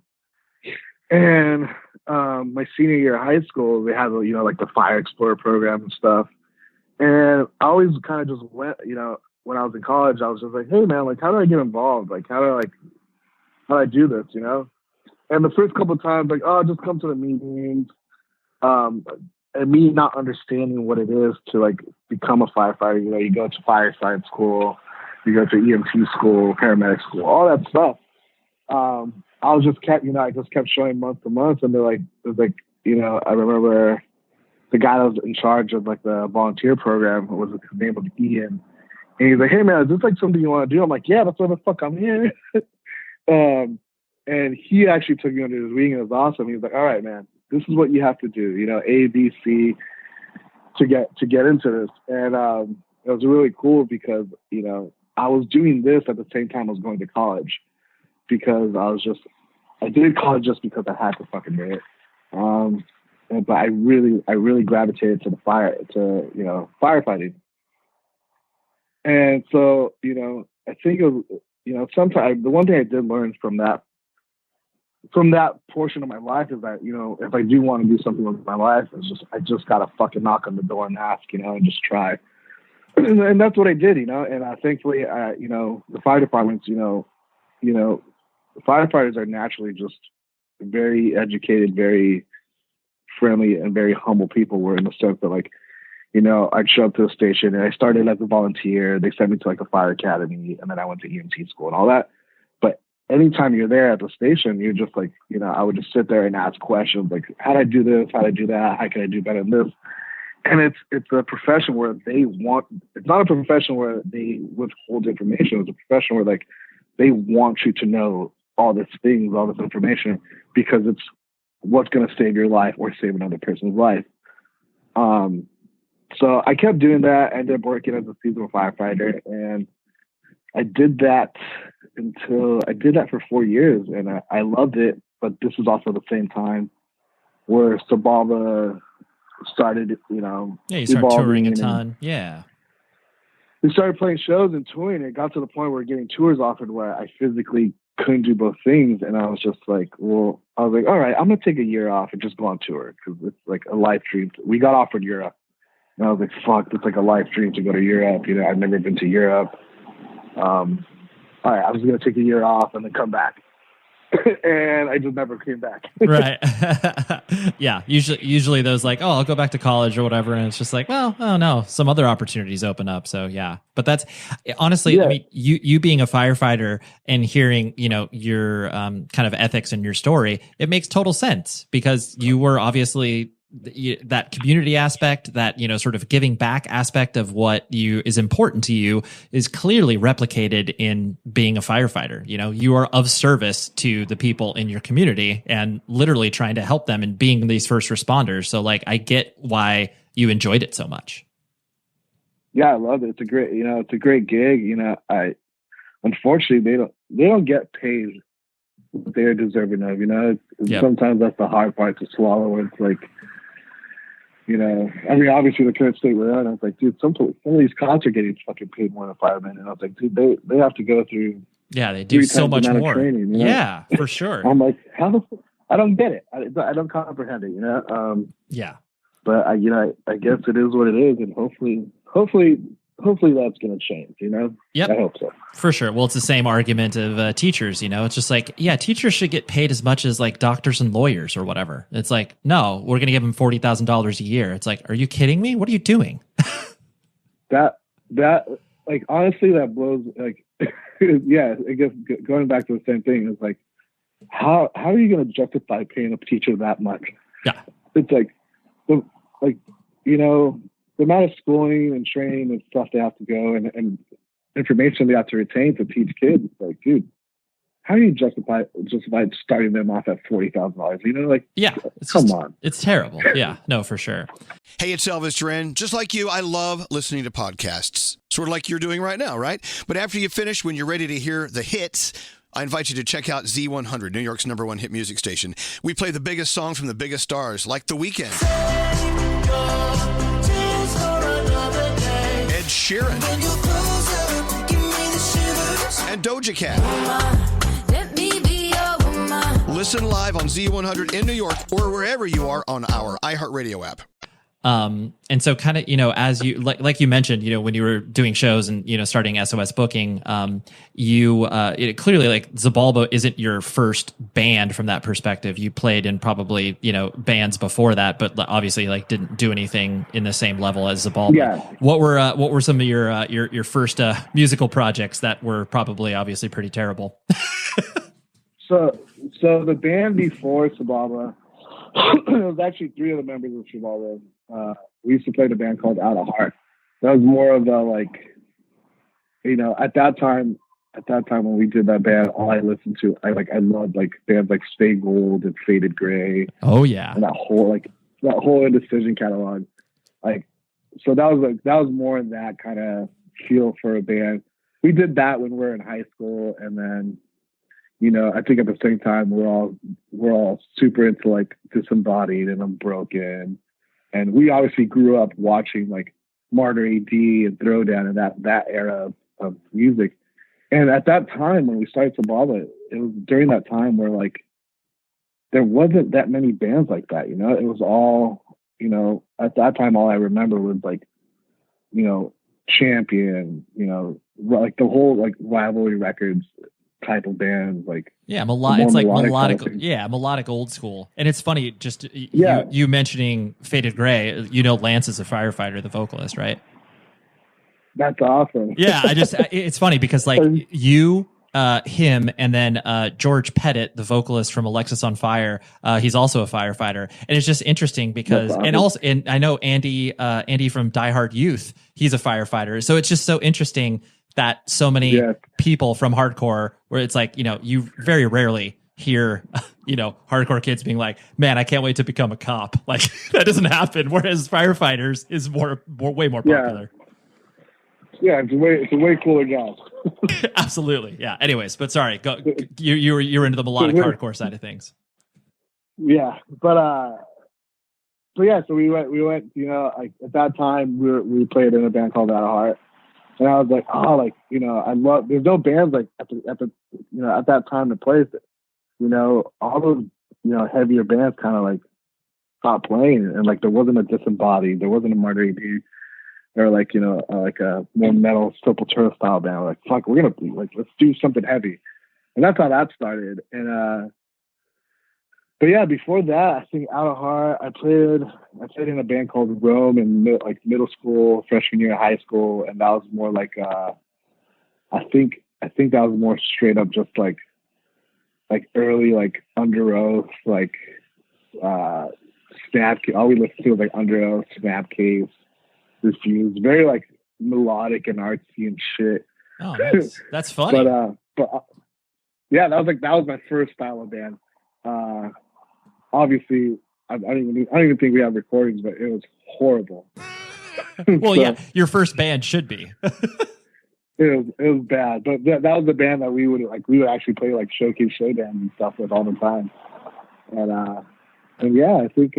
And my senior year of high school, they had, like the Fire Explorer program and stuff. And I always kind of just went, when I was in college, I was just like, hey man, like, how do I get involved? Like, how do I do this, And the first couple of times, like, oh, just come to the meetings. And me not understanding what it is to like become a firefighter. You go to fire science school, you go to EMT school, paramedic school, all that stuff. I was just kept, I just kept showing month to month, and they're like, it was like, I remember the guy that was in charge of like the volunteer program was his name was Ian, and he's like, hey man, is this like something you want to do? I'm like, yeah, that's why the fuck I'm here. And he actually took me under his wing, and it was awesome. He was like, all right, man, this is what you have to do, A, B, C, to get into this. And it was really cool because, I was doing this at the same time I was going to college, because I did college just because I had to fucking do it. But I really gravitated to firefighting. And so, I think, it was, sometimes the one thing I did learn from that portion of my life is that, if I do want to do something with my life, I just got to fucking knock on the door and ask, and just try. And that's what I did, and thankfully, the fire departments, firefighters are naturally just very educated, very friendly, and very humble people. Where in the sense that, like, I'd show up to the station, and I started as a volunteer. They sent me to like a fire academy, and then I went to EMT school and all that. But anytime you're there at the station, you're just like, I would just sit there and ask questions like, how do I do this? How do I do that? How can I do better than this? And it's a profession where it's not a profession where they withhold information. It's a profession where like they want you to know all these things, all this information, because it's what's going to save your life or save another person's life. So I kept doing that. I ended up working as a seasonal firefighter, and I did that for 4 years, and I loved it. But this was also the same time where Xibalba started, you started touring a ton. Yeah. We started playing shows and touring. It got to the point where getting tours offered where I physically couldn't do both things. And I was just like, all right, I'm going to take a year off and just go on tour, because it's like a life dream. We got offered Europe. And I was like, fuck, it's like a life dream to go to Europe. I've never been to Europe. All right, I was going to take a year off and then come back. And I just never came back. Right. Yeah. Usually those like, oh, I'll go back to college or whatever. And it's just like, well, oh no, some other opportunities open up. So yeah, but that's honestly, yeah. I mean, you being a firefighter and hearing, your kind of ethics in your story, it makes total sense, because you were obviously that community aspect, that, sort of giving back aspect of what is important to you is clearly replicated in being a firefighter. You are of service to the people in your community and literally trying to help them and being these first responders. So like, I get why you enjoyed it so much. Yeah, I love it. It's a great gig. Unfortunately, they don't get paid what they're deserving of, Yep. Sometimes that's the hard part to swallow, where it's like, obviously the current state we're in, I was like, dude, some of these cops are getting fucking paid more than firemen. And I was like, dude, they have to go through. Yeah, they do so much more. Training, Yeah, for sure. I'm like, I don't get it. I don't comprehend it, Yeah. But I guess it is what it is. And hopefully that's going to change, Yep. I hope so. For sure. Well, it's the same argument of teachers, it's just like, yeah, teachers should get paid as much as like doctors and lawyers or whatever. It's like, no, we're going to give them $40,000 a year. It's like, are you kidding me? What are you doing? that like, honestly, that blows, like, yeah, I guess going back to the same thing, it's like, how are you going to justify paying a teacher that much? Yeah. It's like, the amount of schooling and training and stuff they have to go and information they have to retain to teach kids. It's like, dude, how do you justify starting them off at $40,000? Like, yeah, come on. It's terrible. Yeah, no, for sure. Hey, it's Elvis Duran. Just like you, I love listening to podcasts, sort of like you're doing right now, right? But after you finish, when you're ready to hear the hits, I invite you to check out Z100, New York's #1 hit music station. We play the biggest songs from the biggest stars, like The Weeknd, Ed Sheeran, and Doja Cat. Listen live on Z100 in New York or wherever you are on our iHeartRadio app. And so kind of, as you, like you mentioned, when you were doing shows and, starting SOS booking, it clearly like Xibalba isn't your first band from that perspective. You played in probably, bands before that, but obviously like didn't do anything in the same level as Xibalba. Yeah. What were some of your first, musical projects that were probably obviously pretty terrible? So the band before Xibalba, it was actually 3 of the members of Xibalba. We used to play in a band called Out of Heart. That was more of a like, at that time when we did that band, all I listened to, I loved like bands like Stay Gold and Faded Gray. Oh yeah, and that whole Indecision catalog. Like, so that was more in that kind of feel for a band. We did that when we were in high school, and then I think at the same time we're all super into like Disembodied and Unbroken, and we obviously grew up watching like Martyr AD and Throwdown and that era of music. And at that time when we started Xibalba, it was during that time where like there wasn't that many bands like that. It was all at that time all I remember was like Champion, like the whole like Rivalry Records type of bands, like it's like melodic, kind of melodic old school. And it's funny, just you mentioning Faded Gray. Lance is a firefighter, the vocalist, right? That's awesome. Yeah, it's funny because like you, him, and then George Pettit, the vocalist from Alexis on Fire, he's also a firefighter, and it's just interesting because awesome. and I know Andy from Die Hard Youth, he's a firefighter, so it's just so interesting that so many people from hardcore, where it's like, you very rarely hear, hardcore kids being like, man, I can't wait to become a cop. Like that doesn't happen. Whereas firefighters is way more popular. Yeah, it's a way cooler job. Absolutely. Yeah. Anyways, but sorry, go, you were into the melodic hardcore side of things. Yeah. So we went, like at that time we played in a band called Out of Heart. And I was like, I love, there's no bands like at that time that plays it. All those, heavier bands kind of like stopped playing, and like there wasn't a Disembodied, there wasn't a Martyr AD, or like, like a more metal Sepultura style band. We're like, fuck, we're gonna like, let's do something heavy. And that's how that started. And but yeah, before that, I think Out of Heart, I played in a band called Rome in middle school, freshman year of high school, and that was more like I think that was more straight up just like early like Under Oath, like Snap. All we listened to was like Under Oath, Snapcase, Refuse, very like melodic and artsy and shit. Oh, nice. That's funny. but yeah, that was my first style of band. Obviously, I don't even think we have recordings, but it was horrible. Well, yeah, your first band should be. It was bad, but that was the band that we would actually play like Showcase Showdown and stuff with all the time. And yeah, I think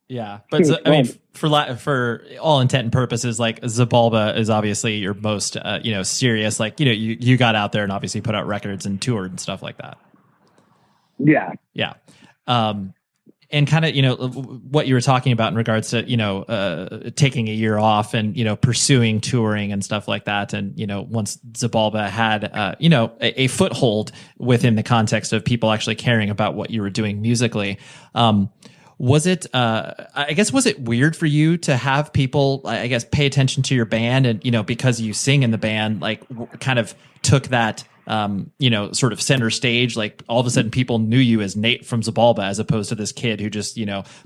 yeah, but I mean, for all intent and purposes, like Xibalba is obviously your most serious. Like you got out there and obviously put out records and toured and stuff like that. Yeah. And kind of, what you were talking about in regards to, taking a year off and, pursuing touring and stuff like that. And, once Xibalba had, a foothold within the context of people actually caring about what you were doing musically, was it weird for you to have people, I guess, pay attention to your band and, because you sing in the band, like kind of took that, sort of center stage, like all of a sudden people knew you as Nate from Xibalba as opposed to this kid who just,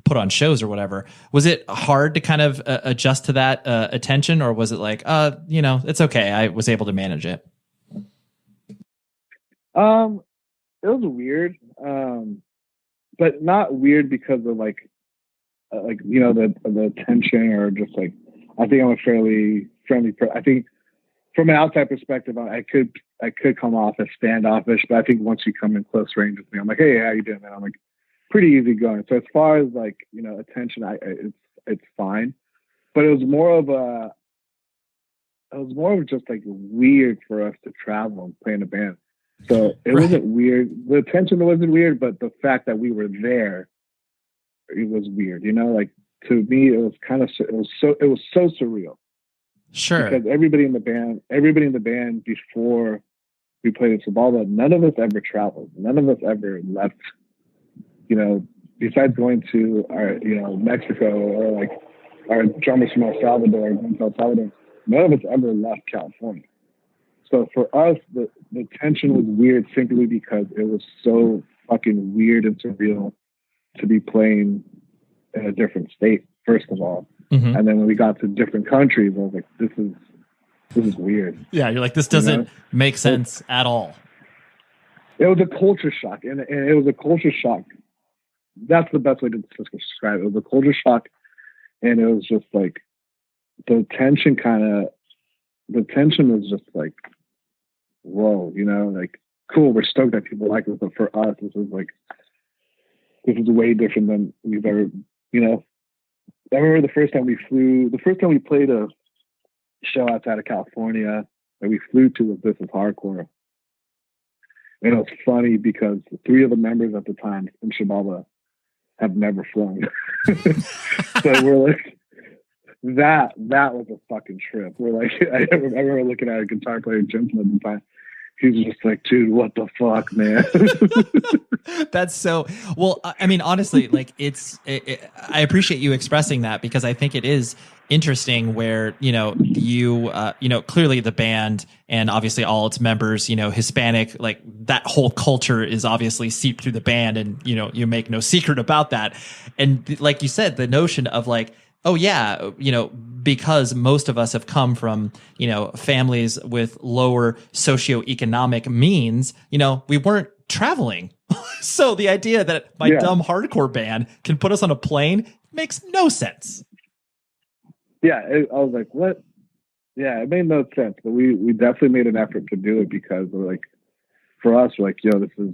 put on shows or whatever. Was it hard to kind of adjust to that attention, or was it like, it's okay, I was able to manage it? It was weird, but not weird because of the attention, or just like, I think I'm a fairly friendly person. I think from an outside perspective, I could come off as standoffish, but I think once you come in close range with me, I'm like, hey, how you doing, man? I'm like pretty easygoing. So as far as like, attention, it's fine, but it was more of just like weird for us to travel and play in a band. So it wasn't weird. The attention wasn't weird, but the fact that we were there, it was weird, like to me, it was so surreal. Sure. Because everybody in the band before we played in Xibalba, none of us ever traveled. None of us ever left, besides going to our, Mexico, or like our drummers from El Salvador, none of us ever left California. So for us, the tension was weird simply because it was so fucking weird and surreal to be playing in a different state, first of all. Mm-hmm. And then when we got to different countries, I was like, this is weird. Yeah, you're like, this doesn't make sense at all. It was a culture shock. And it was a culture shock. That's the best way to describe it. It was a culture shock. And it was just like, the tension was just like, whoa, like, cool, we're stoked that people like us, but for us, this is way different than we've ever, I remember the first time we played a show outside of California that we flew to was This Is Hardcore. And it was funny because 3 of the members at the time in Xibalba have never flown. So we're like, that was a fucking trip. We're like, I remember looking at a guitar player, Jensen, at the time. He's just like, dude, what the fuck, man? That's so, well, I mean, honestly, like I appreciate you expressing that, because I think it is interesting where, clearly the band and obviously all its members, Hispanic, like that whole culture is obviously seeped through the band, and, you make no secret about that. And like you said, the notion of like, oh yeah, because most of us have come from, families with lower socioeconomic means, we weren't traveling. So the idea that my dumb hardcore band can put us on a plane makes no sense. Yeah, I was like, what? Yeah, it made no sense. But we definitely made an effort to do it because we're like, for us, we're like, this is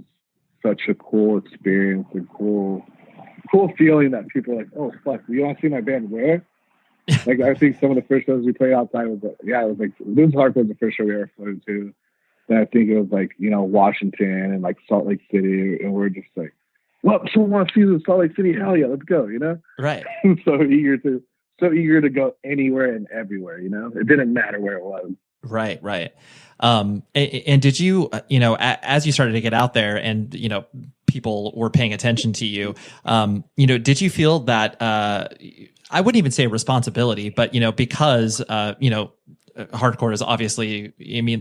such a cool experience and cool feeling that people are like, oh fuck, you want to see my band where? Like, I think some of the first shows we played outside was it was like, This Is Hardcore was the first show we ever flew to. And I think it was like, Washington and like Salt Lake City, and we're just like, well, someone wants to see the Salt Lake City, hell yeah, let's go, Right. so eager to go anywhere and everywhere, it didn't matter where it was. Right. And did you, as you started to get out there and, people were paying attention to you, did you feel that, I wouldn't even say a responsibility, but, because, hardcore is obviously,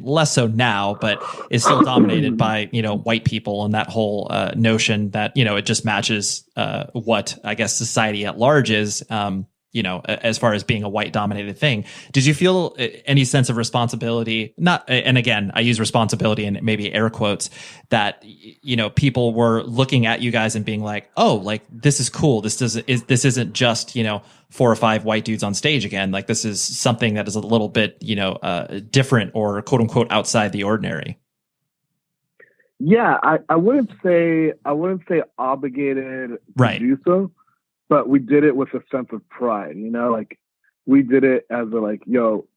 less so now, but is still dominated by, white people, and that whole, notion that, it just matches, what I guess society at large is, as far as being a white dominated thing. Did you feel any sense of responsibility? And again, I use responsibility in maybe air quotes, that, people were looking at you guys and being like, oh, like, this is cool. This isn't just, 4 or 5 white dudes on stage again. Like, this is something that is a little bit, different, or quote unquote outside the ordinary. Yeah. I wouldn't say obligated to do so. But we did it with a sense of pride, like we did it as a like, yo,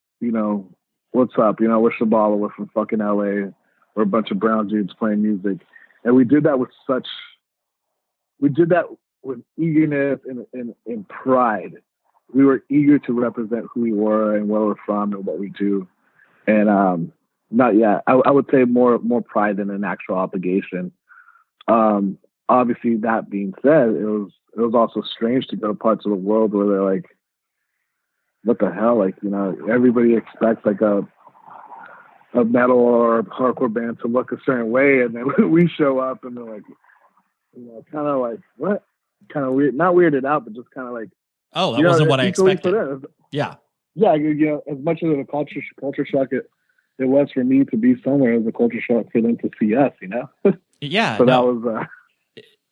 what's up? We're Xibalba, we're from fucking LA, we're a bunch of brown dudes playing music. And we did that with eagerness and pride. We were eager to represent who we were and where we're from and what we do. And I would say more pride than an actual obligation. Obviously, that being said, it was also strange to go to parts of the world where they're like, what the hell? Like, everybody expects like a metal or a hardcore band to look a certain way. And then we show up and they're like, kind of like, what? Kind of weird, not weirded out, but just kind of like, oh, that wasn't what I expected. Yeah. Yeah. As much as a culture shock it was for me to be somewhere, it was a culture shock for them to see us, Yeah. So that was,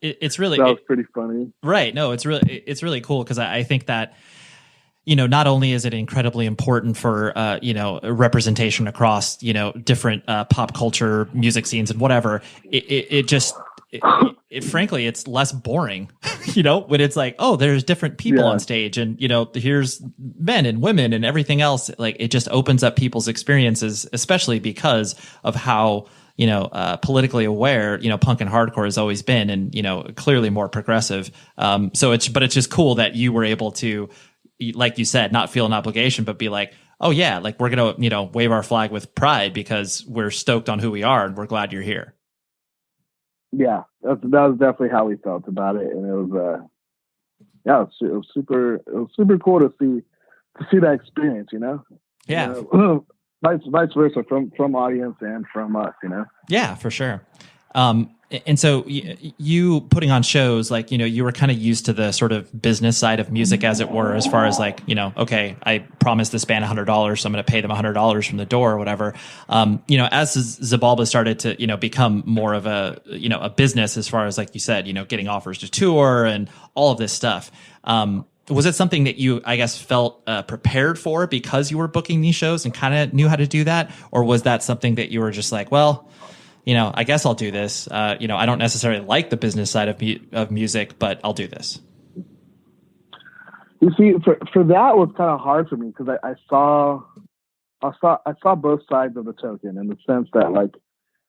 it's really, that was pretty funny. Right. No, it's really cool. Cause I think that, not only is it incredibly important for, representation across, different, pop culture, music scenes and whatever, frankly, it's less boring, when it's like, oh, there's different people on stage and, here's men and women and everything else. Like, it just opens up people's experiences, especially because of how, politically aware, punk and hardcore has always been, and, clearly more progressive. But it's just cool that you were able to, like you said, not feel an obligation, but be like, oh yeah, like we're going to, wave our flag with pride because we're stoked on who we are and we're glad you're here. Yeah, that was definitely how we felt about it. And it was, it was super cool to see that experience, Yeah. Vice versa from audience and from us, Yeah, for sure. And so you putting on shows, like, you were kind of used to the sort of business side of music, as it were, as far as like, okay, I promised this band $100, so I'm going to pay them $100 from the door or whatever. As Xibalba started to, become more of a business, as far as, like you said, getting offers to tour and all of this stuff. Was it something that you, I guess, felt prepared for because you were booking these shows and kind of knew how to do that? Or was that something that you were just like, well, I guess I'll do this. I don't necessarily like the business side of music, but I'll do this. You see, for that was kind of hard for me because I saw both sides of the token, in the sense that, like,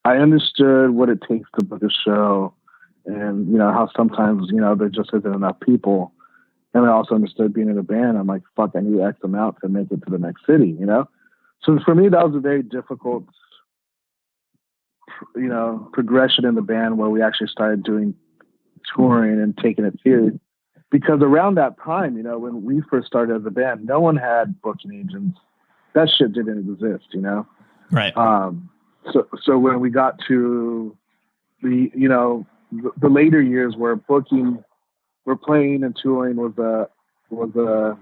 I understood what it takes to book a show, and how sometimes there just isn't enough people, and I also understood being in a band. I'm like, fuck, I need X amount to make it to the next city, So for me, that was a very difficult progression in the band, where we actually started doing touring and taking it serious. Because around that time, when we first started as a band, no one had booking agents. That shit didn't exist, Right. So when we got to the later years, where playing and touring was a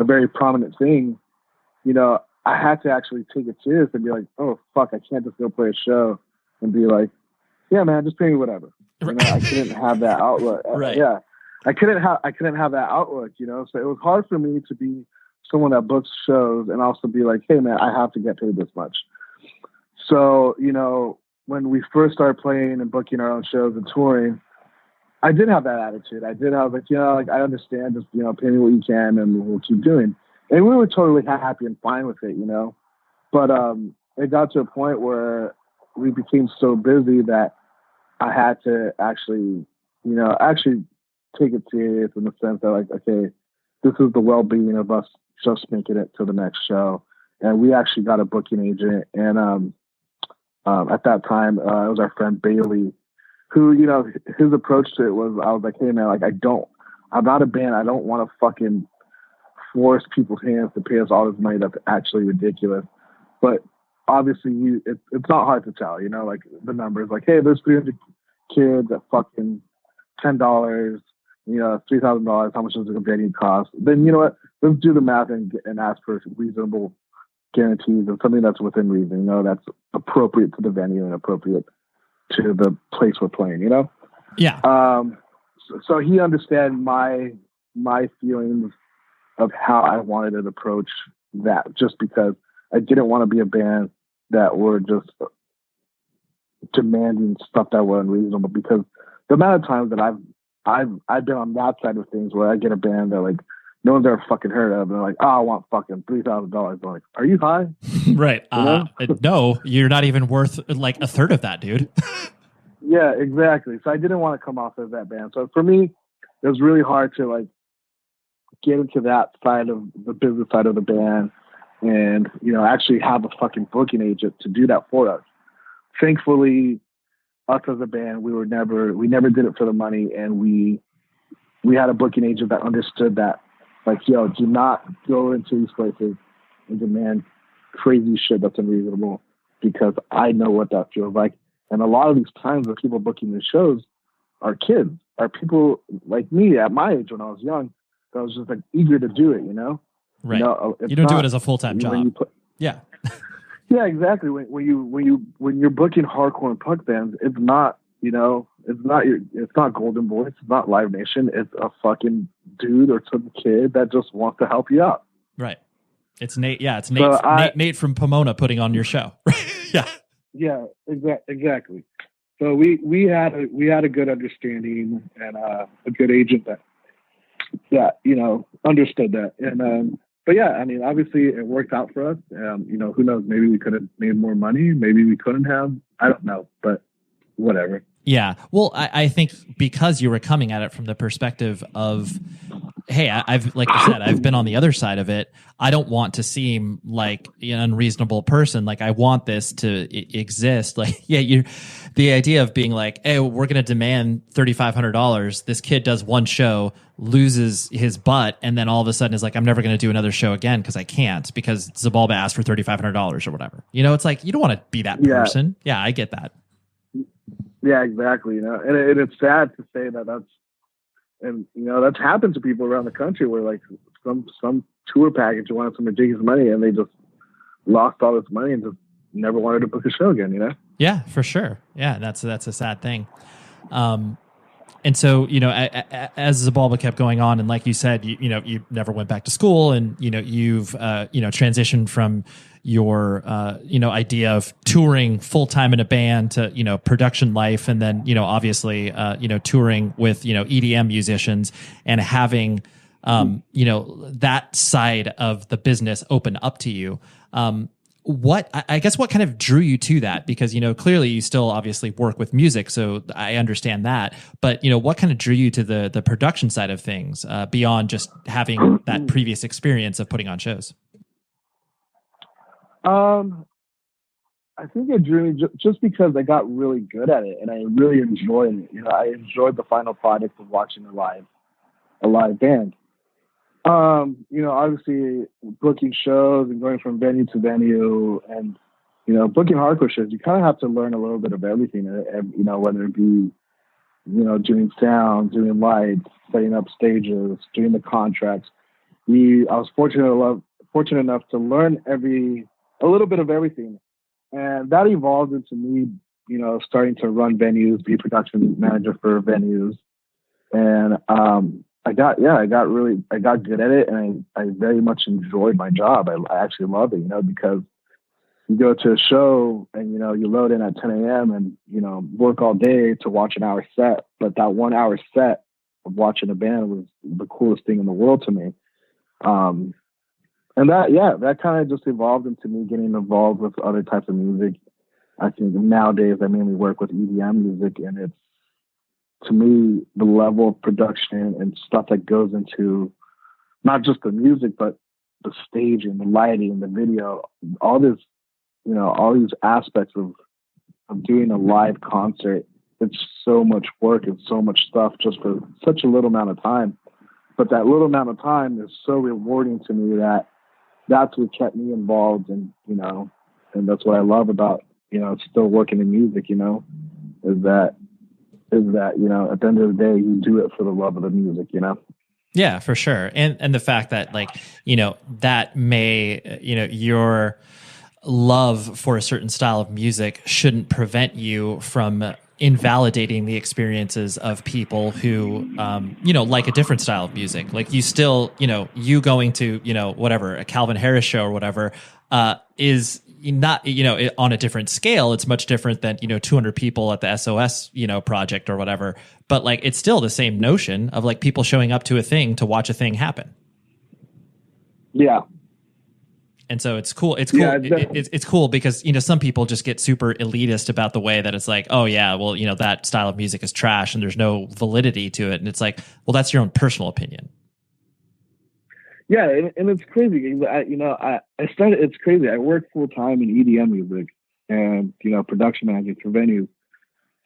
very prominent thing, I had to actually take it serious and be like, oh fuck, I can't just go play a show and be like, yeah man, just pay me whatever. I couldn't have that outlook. Right. Yeah. I couldn't have that outlook, So it was hard for me to be someone that books shows and also be like, hey man, I have to get paid this much. So, when we first started playing and booking our own shows and touring, I did have that attitude. I did have, I understand, just, pay me what you can and we'll keep doing. And we were totally happy and fine with it, But it got to a point where we became so busy that I had to actually take it serious, in the sense that, like, okay, this is the well-being of us just making it to the next show. And we actually got a booking agent. And at that time, it was our friend Bailey, who, his approach to it was, I was like, hey man, like, I'm not a band. I don't want to fucking force people's hands to pay us all this money. That's actually ridiculous. But obviously it's not hard to tell, like the numbers, like, hey, there's 300 kids at fucking $10, $3,000. How much does a venue cost? Then, you know what, let's do the math and ask for reasonable guarantees and something that's within reason, that's appropriate to the venue and appropriate to the place we're playing, Yeah. So he understand my feelings of how I wanted to approach that, just because I didn't want to be a band that were just demanding stuff that were unreasonable. Because the amount of times that I've been on that side of things, where I get a band that, like, no one's ever fucking heard of, and they're like, oh, I want fucking $3,000. I'm like, are you high? Right. No, you're not even worth like a third of that, dude. Yeah, exactly. So I didn't want to come off as that band. So for me, it was really hard to, like, get into that side of the business side of the band and, actually have a fucking booking agent to do that for us. Thankfully, us as a band, we never did it for the money. And we had a booking agent that understood that, like, yo, do not go into these places and demand crazy shit that's unreasonable, because I know what that feels like. And a lot of these times when people booking these shows are kids, are people like me at my age when I was young, that was just, like, eager to do it, Right. You don't do it as a full-time job. Yeah. Yeah, exactly. When you're booking hardcore and punk bands, it's not, it's not Golden Boy, it's not Live Nation, it's a fucking dude or some kid that just wants to help you out. Right. It's Nate. Yeah, it's Nate. Nate from Pomona putting on your show. Yeah. Yeah, exactly. So we had a good understanding and a good agent that understood that. And but yeah, I mean, obviously it worked out for us. Who knows? Maybe we could have made more money. Maybe we couldn't have. I don't know, but whatever. Yeah. Well, I think because you were coming at it from the perspective of, hey, I've, like you said, I've been on the other side of it. I don't want to seem like an unreasonable person. Like, I want this to exist. Like, yeah, the idea of being like, hey, we're going to demand $3,500. This kid does one show, loses his butt, and then all of a sudden is like, I'm never going to do another show again because I can't, because Xibalba asked for $3,500 or whatever. It's like, you don't want to be that person. Yeah, I get that. Yeah, exactly. And it's sad to say that that's happened to people around the country where like some tour package wanted some ridiculous money and they just lost all this money and just never wanted to book a show again. Yeah, for sure. Yeah, that's a sad thing. And so, as Xibalba kept going on, and like you said, you never went back to school, and you've transitioned from your idea of touring full time in a band to production life, and then obviously touring with EDM musicians and having that side of the business open up to you. What kind of drew you to that? Because, clearly you still obviously work with music, so I understand that. But, what kind of drew you to the production side of things beyond just having that previous experience of putting on shows? I think it drew me just because I got really good at it and I really enjoyed it. I enjoyed the final product of watching a live band. Obviously booking shows and going from venue to venue and, booking hardcore shows, you kind of have to learn a little bit of everything, whether it be, doing sound, doing lights, setting up stages, doing the contracts. I was fortunate enough to learn a little bit of everything. And that evolved into me, starting to run venues, be production manager for venues. And, I got good at it, and I very much enjoyed my job. I actually love it, because you go to a show and, you load in at 10 a.m. and, work all day to watch an hour set. But that 1 hour set of watching a band was the coolest thing in the world to me. And that kind of just evolved into me getting involved with other types of music. I think nowadays I mainly work with EDM music, and it's, to me, the level of production and stuff that goes into not just the music, but the staging, the lighting, the video, all this, all these aspects of doing a live concert. It's so much work and so much stuff just for such a little amount of time. But that little amount of time is so rewarding to me that's what kept me involved. And, and that's what I love about, still working in music, is that, at the end of the day, you do it for the love of the music, Yeah, for sure. And the fact that, like, that may, your love for a certain style of music shouldn't prevent you from invalidating the experiences of people who, like a different style of music. Like, you still, you going to, whatever, a Calvin Harris show or whatever, is not, on a different scale. It's much different than, 200 people at the SOS, project or whatever. But like, it's still the same notion of like people showing up to a thing to watch a thing happen. Yeah. And so it's cool. It's cool. Yeah, it's cool because, some people just get super elitist about the way that it's like, oh yeah, well, that style of music is trash and there's no validity to it. And it's like, well, that's your own personal opinion. Yeah, and it's crazy. It's crazy. I work full time in EDM music and, production managing for venues.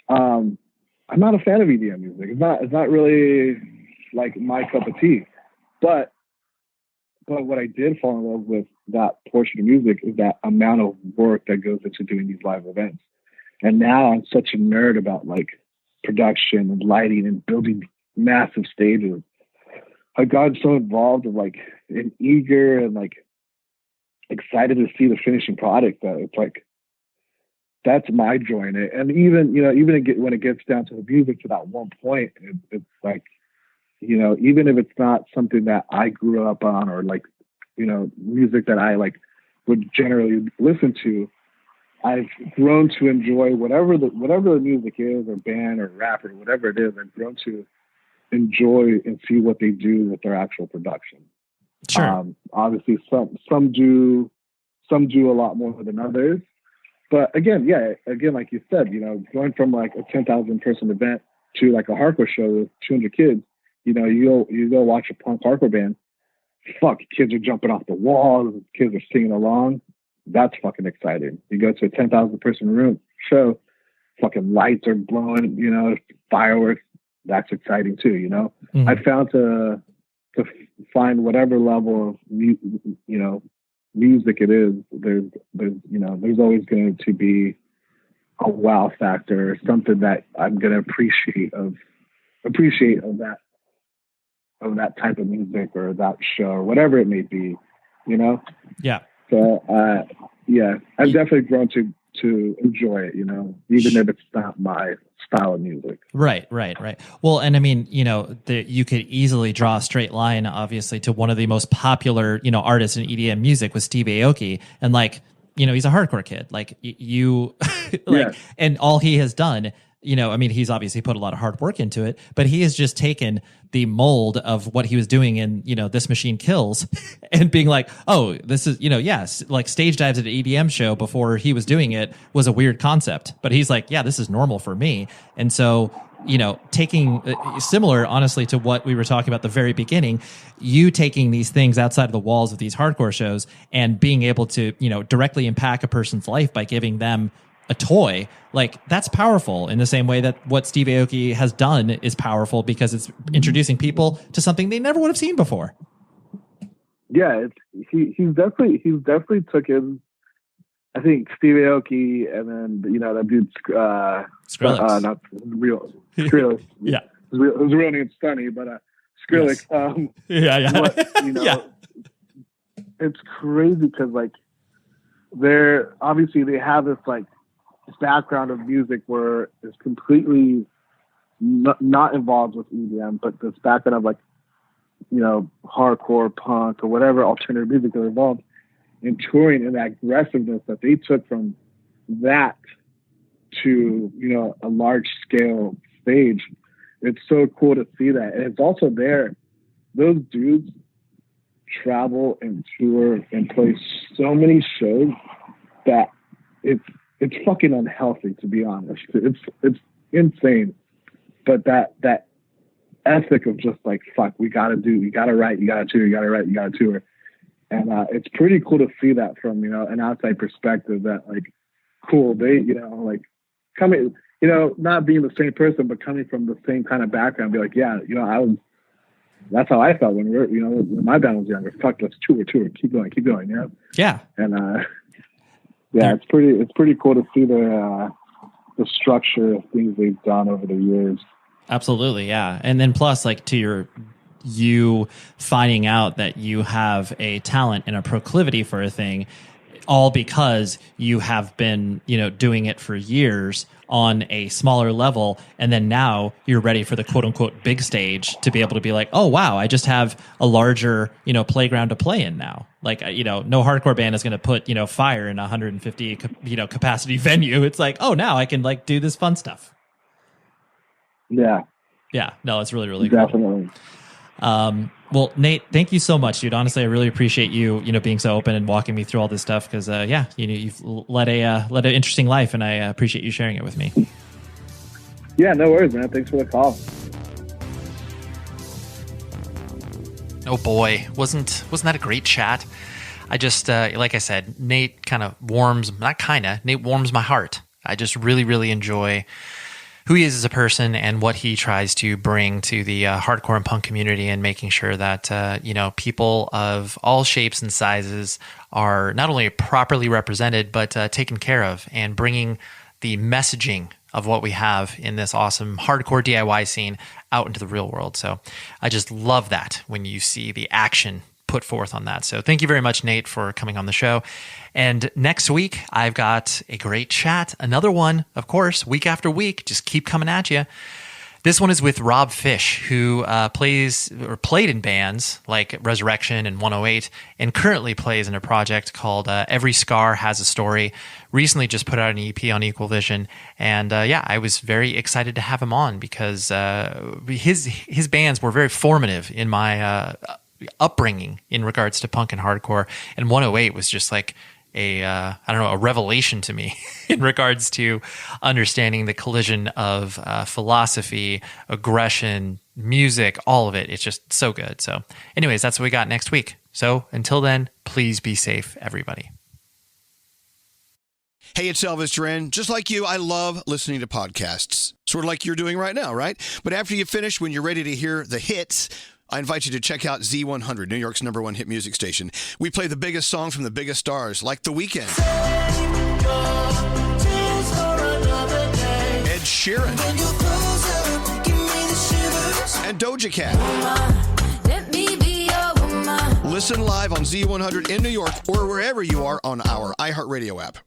I'm not a fan of EDM music. It's not really like my cup of tea. But what I did fall in love with that portion of music is that amount of work that goes into doing these live events. And now I'm such a nerd about like production and lighting and building massive stages. I've gotten so involved and eager and like excited to see the finishing product that it's like, that's my joy in it. And even when it gets down to the music to that one point, it's like, even if it's not something that I grew up on or like, music that I like would generally listen to, I've grown to enjoy whatever the music is or band or rap or whatever it is. I've grown to enjoy and see what they do with their actual production. Sure. Obviously some do a lot more than others, But again, like you said, going from like a 10,000 person event to like a hardcore show with 200 kids, you go watch a punk hardcore band. Fuck, kids are jumping off the walls, kids are singing along. That's fucking exciting. You go to a 10,000 person room show, fucking lights are blowing, fireworks. That's exciting too, Mm-hmm. I found to find whatever level of music it is, there's always going to be a wow factor, something that I'm going to appreciate of that type of music or that show or whatever it may be, Yeah. So I've definitely grown to enjoy it, even if it's not my style of music. Right. Well, and I mean, you could easily draw a straight line, obviously, to one of the most popular, artists in EDM music with Steve Aoki. And like, he's a hardcore kid. Like and all he has done, I mean, he's obviously put a lot of hard work into it, but he has just taken the mold of what he was doing in, This Machine Kills and being like, oh, this is, yes, like stage dives at an EDM show before he was doing it was a weird concept, but he's like, yeah, this is normal for me. And so, taking similar, honestly, to what we were talking about at the very beginning, you taking these things outside of the walls of these hardcore shows and being able to, directly impact a person's life by giving them a toy, like that's powerful in the same way that what Steve Aoki has done is powerful because it's introducing people to something they never would have seen before. Yeah, he's definitely took in, I think, Steve Aoki and then that dude Skrillex. not real Skrillex. Yeah, his real name's Stunny, but Skrillex. Yes. Yeah. It's crazy because like they have this like background of music where it's completely not involved with EDM, but this background of like hardcore punk or whatever alternative music they're involved in, touring, and that aggressiveness that they took from that to a large scale stage. It's so cool to see that. And it's also there, those dudes travel and tour and play so many shows that it's fucking unhealthy, to be honest. It's insane. But that ethic of just like, fuck, you gotta write, you gotta tour. And it's pretty cool to see that from, an outside perspective, that like, cool, they, like coming, not being the same person, but coming from the same kind of background, be like, yeah, that's how I felt when when my band was younger. Fuck, let's tour, keep going, Yeah. And it's pretty cool to see the structure of things they've done over the years. Absolutely, yeah. And then plus, like, to you finding out that you have a talent and a proclivity for a thing, all because you have been, doing it for years on a smaller level, and then now you're ready for the quote unquote big stage to be able to be like, oh wow, I just have a larger, playground to play in now. Like, no hardcore band is going to put, fire in a 150, capacity venue. It's like, oh, now I can like do this fun stuff. Yeah. Yeah. No, it's really, really definitely cool. Well, Nate, thank you so much, dude. Honestly, I really appreciate you, being so open and walking me through all this stuff because, you've led an interesting life, and I appreciate you sharing it with me. Yeah, no worries, man. Thanks for the call. Oh boy, wasn't that a great chat? I just, like I said, Nate warms my heart. I just really, really enjoy who he is as a person and what he tries to bring to the hardcore and punk community, and making sure that, people of all shapes and sizes are not only properly represented, but taken care of, and bringing the messaging of what we have in this awesome hardcore DIY scene out into the real world. So I just love that when you see the action put forth on that. So thank you very much, Nate, for coming on the show. And next week, I've got a great chat. Another one, of course, week after week, just keep coming at you. This one is with Rob Fish, who played in bands like Resurrection and 108, and currently plays in a project called Every Scar Has a Story. Recently just put out an EP on Equal Vision. And I was very excited to have him on because his bands were very formative in my upbringing in regards to punk and hardcore. And 108 was just like a revelation to me in regards to understanding the collision of philosophy, aggression, music, all of it. It's just so good. So anyways, that's what we got next week. So until then, please be safe, everybody. Hey, it's Elvis Duran. Just like you, I love listening to podcasts. Sort of like you're doing right now, right? But after you finish, when you're ready to hear the hits, I invite you to check out Z100, New York's #1 hit music station. We play the biggest songs from the biggest stars, like The Weeknd, Ed Sheeran, and Doja Cat. Listen live on Z100 in New York or wherever you are on our iHeartRadio app.